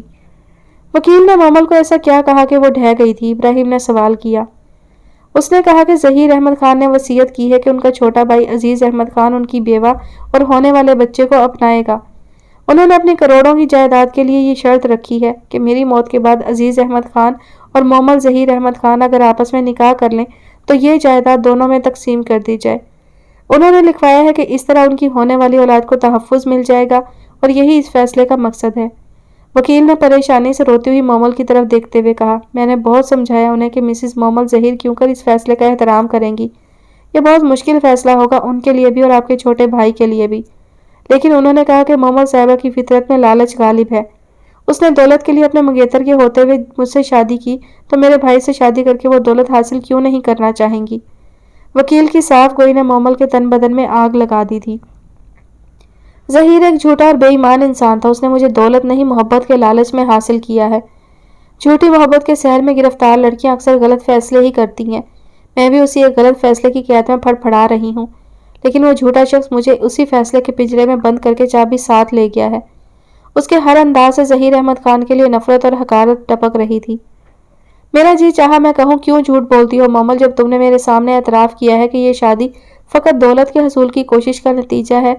وکیل نے مومل کو ایسا کیا کہا کہ وہ ڈھہ گئی تھی؟ ابراہیم نے سوال کیا۔ اس نے کہا کہ ظہیر احمد خان نے وصیت کی ہے کہ ان کا چھوٹا بھائی عزیز احمد خان ان کی بیوہ اور ہونے والے بچے کو اپنائے گا۔ انہوں نے اپنی کروڑوں کی جائیداد کے لیے یہ شرط رکھی ہے کہ میری موت کے بعد عزیز احمد خان اور مومل ظہیر احمد خان اگر آپس میں نکاح کر لیں تو یہ جائیداد دونوں میں تقسیم کر دی جائے۔ انہوں نے لکھوایا ہے کہ اس طرح ان کی ہونے والی اولاد کو تحفظ مل جائے گا اور یہی اس فیصلے کا مقصد ہے۔ وکیل نے پریشانی سے روتی ہوئی مومل کی طرف دیکھتے ہوئے کہا، میں نے بہت سمجھایا انہیں کہ مسز مومل ظہیر کیوں کر اس فیصلے کا احترام کریں گی۔ یہ بہت مشکل فیصلہ ہوگا ان کے لیے بھی اور آپ کے چھوٹے بھائی کے لیے بھی، لیکن انہوں نے کہا کہ مومل صاحبہ کی فطرت میں لالچ غالب ہے۔ اس نے دولت کے لیے اپنے منگیتر کے ہوتے ہوئے مجھ سے شادی کی تو میرے بھائی سے شادی کر کے وہ دولت حاصل کیوں نہیں کرنا چاہیں گی؟ وکیل کی صاف گوئی نے مومل کے تن بدن میں آگ لگا دی تھی۔ ظہیر ایک جھوٹا اور بے ایمان انسان تھا۔ اس نے مجھے دولت نہیں محبت کے لالچ میں حاصل کیا ہے۔ جھوٹی محبت کے سحر میں گرفتار لڑکیاں اکثر غلط فیصلے ہی کرتی ہیں۔ میں بھی اسی ایک غلط فیصلے کی قید میں پھڑپھڑا رہی ہوں، لیکن وہ جھوٹا شخص مجھے اسی فیصلے کے پنجرے میں بند کر کے چابی ساتھ لے گیا ہے۔ اس کے ہر انداز سے ظہیر احمد خان کے لیے نفرت اور حقارت ٹپک رہی تھی۔ میرا جی چاہا میں کہوں، کیوں جھوٹ بولتی ہو مومل، جب تم نے میرے سامنے اعتراف کیا ہے کہ یہ شادی فقط دولت کے حصول کی کوشش کا نتیجہ ہے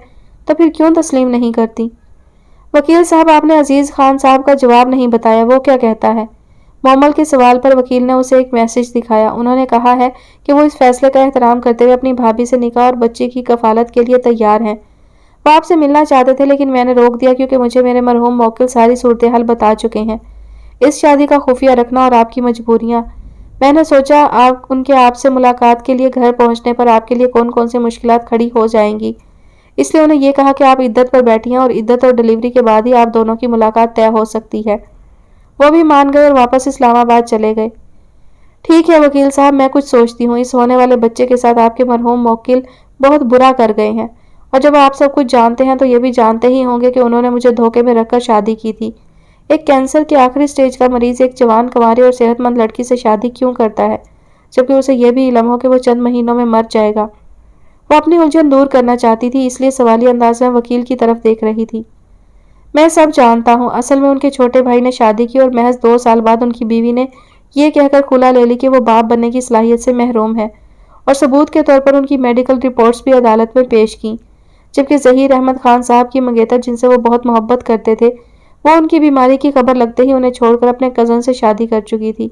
تو پھر کیوں تسلیم نہیں کرتی؟ وکیل صاحب، آپ نے عزیز خان صاحب کا جواب نہیں بتایا، وہ کیا کہتا ہے؟ مومل کے سوال پر وکیل نے اسے ایک میسج دکھایا۔ انہوں نے کہا ہے کہ وہ اس فیصلے کا احترام کرتے ہوئے اپنی بھابھی سے نکاح اور بچے کی کفالت کے لیے تیار ہیں۔ وہ آپ سے ملنا چاہتے تھے لیکن میں نے روک دیا کیونکہ مجھے میرے مرحوم موکل ساری صورتحال بتا چکے ہیں، اس شادی کا خفیہ رکھنا اور آپ کی مجبوریاں۔ میں نے سوچا ان کے آپ سے ملاقات کے لیے گھر پہنچنے پر آپ کے لیے کون کون سی مشکلات کھڑی ہو جائیں گی، اس لیے انہیں یہ کہا کہ آپ عدت پر بیٹھی ہیں اور عدت اور ڈیلیوری کے بعد ہی آپ دونوں کی ملاقات طے ہو سکتی ہے۔ وہ بھی مان گئے اور واپس اسلام آباد چلے گئے۔ ٹھیک ہے وکیل صاحب، میں کچھ سوچتی ہوں، اس ہونے والے بچے کے ساتھ آپ کے مرحوم موکل بہت برا کر گئے ہیں، اور جب آپ سب کچھ جانتے ہیں تو یہ بھی جانتے ہی ہوں گے کہ انہوں نے مجھے دھوکے میں رکھ کر شادی کی تھی۔ ایک کینسر کے آخری سٹیج کا مریض ایک جوان کنواری اور صحت مند لڑکی سے شادی کیوں کرتا ہے جبکہ اسے یہ بھی علم ہو کہ وہ چند مہینوں میں مر جائے گا؟ وہ اپنی الجھن دور کرنا چاہتی تھی، اس لیے سوالیہ انداز میں وکیل کی طرف دیکھ رہی تھی۔ میں سب جانتا ہوں، اصل میں ان کے چھوٹے بھائی نے شادی کی اور محض 2 سال بعد ان کی بیوی نے یہ کہہ کر کھلا لے لی کہ وہ باپ بننے کی صلاحیت سے محروم ہے، اور ثبوت کے طور پر ان کی میڈیکل رپورٹس بھی عدالت میں پیش کیں، جبکہ ظہیر احمد خان صاحب کی منگیتر جن سے وہ بہت محبت کرتے تھے وہ ان کی بیماری کی خبر لگتے ہی انہیں چھوڑ کر اپنے کزن سے شادی کر چکی تھی۔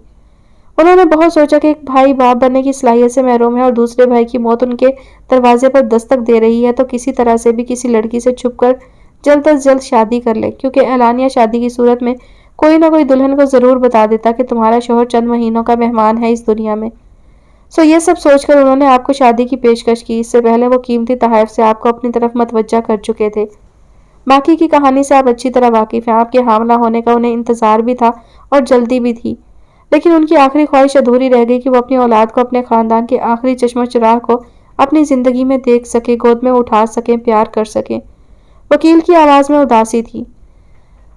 انہوں نے بہت سوچا کہ ایک بھائی باپ بننے کی صلاحیت سے محروم ہے اور دوسرے بھائی کی موت ان کے دروازے پر دستک دے رہی ہے تو کسی طرح سے بھی کسی لڑکی سے چھپ کر جلد از جلد شادی کر لے، کیونکہ اعلانیہ شادی کی صورت میں کوئی نہ کوئی دلہن کو ضرور بتا دیتا کہ تمہارا شوہر چند مہینوں کا مہمان ہے اس دنیا میں۔ یہ سب سوچ کر انہوں نے آپ کو شادی کی پیشکش کی، اس سے پہلے وہ قیمتی تحائف سے آپ کو اپنی طرف متوجہ کر چکے تھے۔ باقی کی کہانی سے آپ اچھی طرح واقف ہیں، آپ کے حاملہ ہونے کا انہیں انتظار بھی تھا اور جلدی بھی تھی، لیکن ان کی آخری خواہش ادھوری رہ گئی کہ وہ اپنی اولاد کو، اپنے خاندان کے آخری چشم و چراغ کو اپنی زندگی میں دیکھ سکیں، گود میں اٹھا سکیں، پیار کر سکیں۔ وکیل کی آواز میں اداسی تھی۔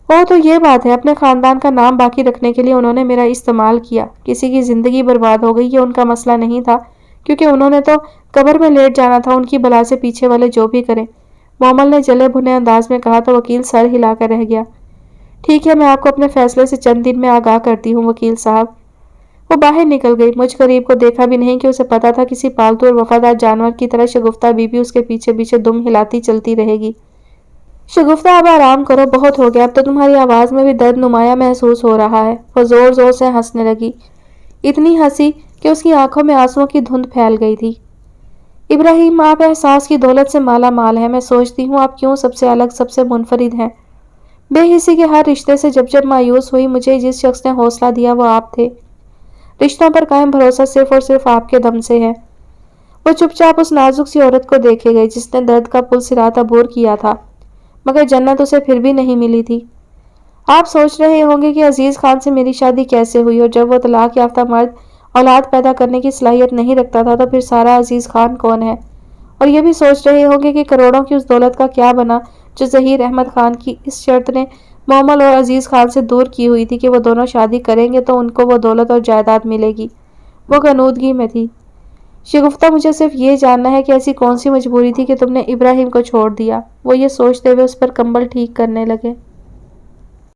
وہ تو یہ بات ہے، اپنے خاندان کا نام باقی رکھنے کے لیے انہوں نے میرا استعمال کیا، کسی کی زندگی برباد ہو گئی یہ ان کا مسئلہ نہیں تھا، کیونکہ انہوں نے تو قبر میں لیٹ جانا تھا، ان کی بلا سے پیچھے والے جو بھی کریں۔ مومل نے جلے بھنے انداز میں کہا تو وکیل سر ہلا کر رہ گیا۔ ٹھیک ہے، میں آپ کو اپنے فیصلے سے چند دن میں آگاہ کرتی ہوں وکیل صاحب۔ وہ باہر نکل گئی۔ مجھ غریب کو دیکھا بھی نہیں کہ اسے پتا تھا کسی پالتو اور وفادار جانور کی طرح شگفتہ بی بی اس کے پیچھے پیچھے دم ہلاتی چلتی رہے گی۔ شگفتہ اب آرام کرو، بہت ہو گیا، اب تو تمہاری آواز میں بھی درد نمایاں محسوس ہو رہا ہے۔ وہ زور زور سے ہنسنے لگی، اتنی ہنسی کہ اس کی آنکھوں میں آنسوؤں کی دھند پھیل گئی تھی۔ ابراہیم، آپ احساس کی دولت سے مالا مال ہیں، میں سوچتی ہوں آپ کیوں سب سے الگ، سب سے منفرد ہیں۔ بے حسی کے ہر رشتے سے جب جب مایوس ہوئی، مجھے جس شخص نے حوصلہ دیا وہ آپ تھے۔ رشتوں پر قائم بھروسہ صرف اور صرف آپ کے دم سے ہے۔ وہ چپ چاپ اس نازک سی عورت کو دیکھے گئے جس نے درد کا پل سرات عبور کیا تھا، مگر جنت اسے پھر بھی نہیں ملی تھی۔ آپ سوچ رہے ہوں گے کہ عزیز خان سے میری شادی کیسے ہوئی، اور جب وہ طلاق یافتہ مرد اولاد پیدا کرنے کی صلاحیت نہیں رکھتا تھا تو پھر سارا عزیز خان کون ہے؟ اور یہ بھی سوچ رہے ہوں گے کہ کروڑوں کی اس دولت کا کیا بنا جو ظہیر احمد خان کی اس شرط نے مومل اور عزیز خان سے دور کی ہوئی تھی کہ وہ دونوں شادی کریں گے تو ان کو وہ دولت اور جائیداد ملے گی۔ وہ غنودگی میں تھی۔ شگفتہ مجھے صرف یہ جاننا ہے کہ ایسی کون سی مجبوری تھی کہ تم نے ابراہیم کو چھوڑ دیا۔ وہ یہ سوچتے ہوئے اس پر کمبل ٹھیک کرنے لگے۔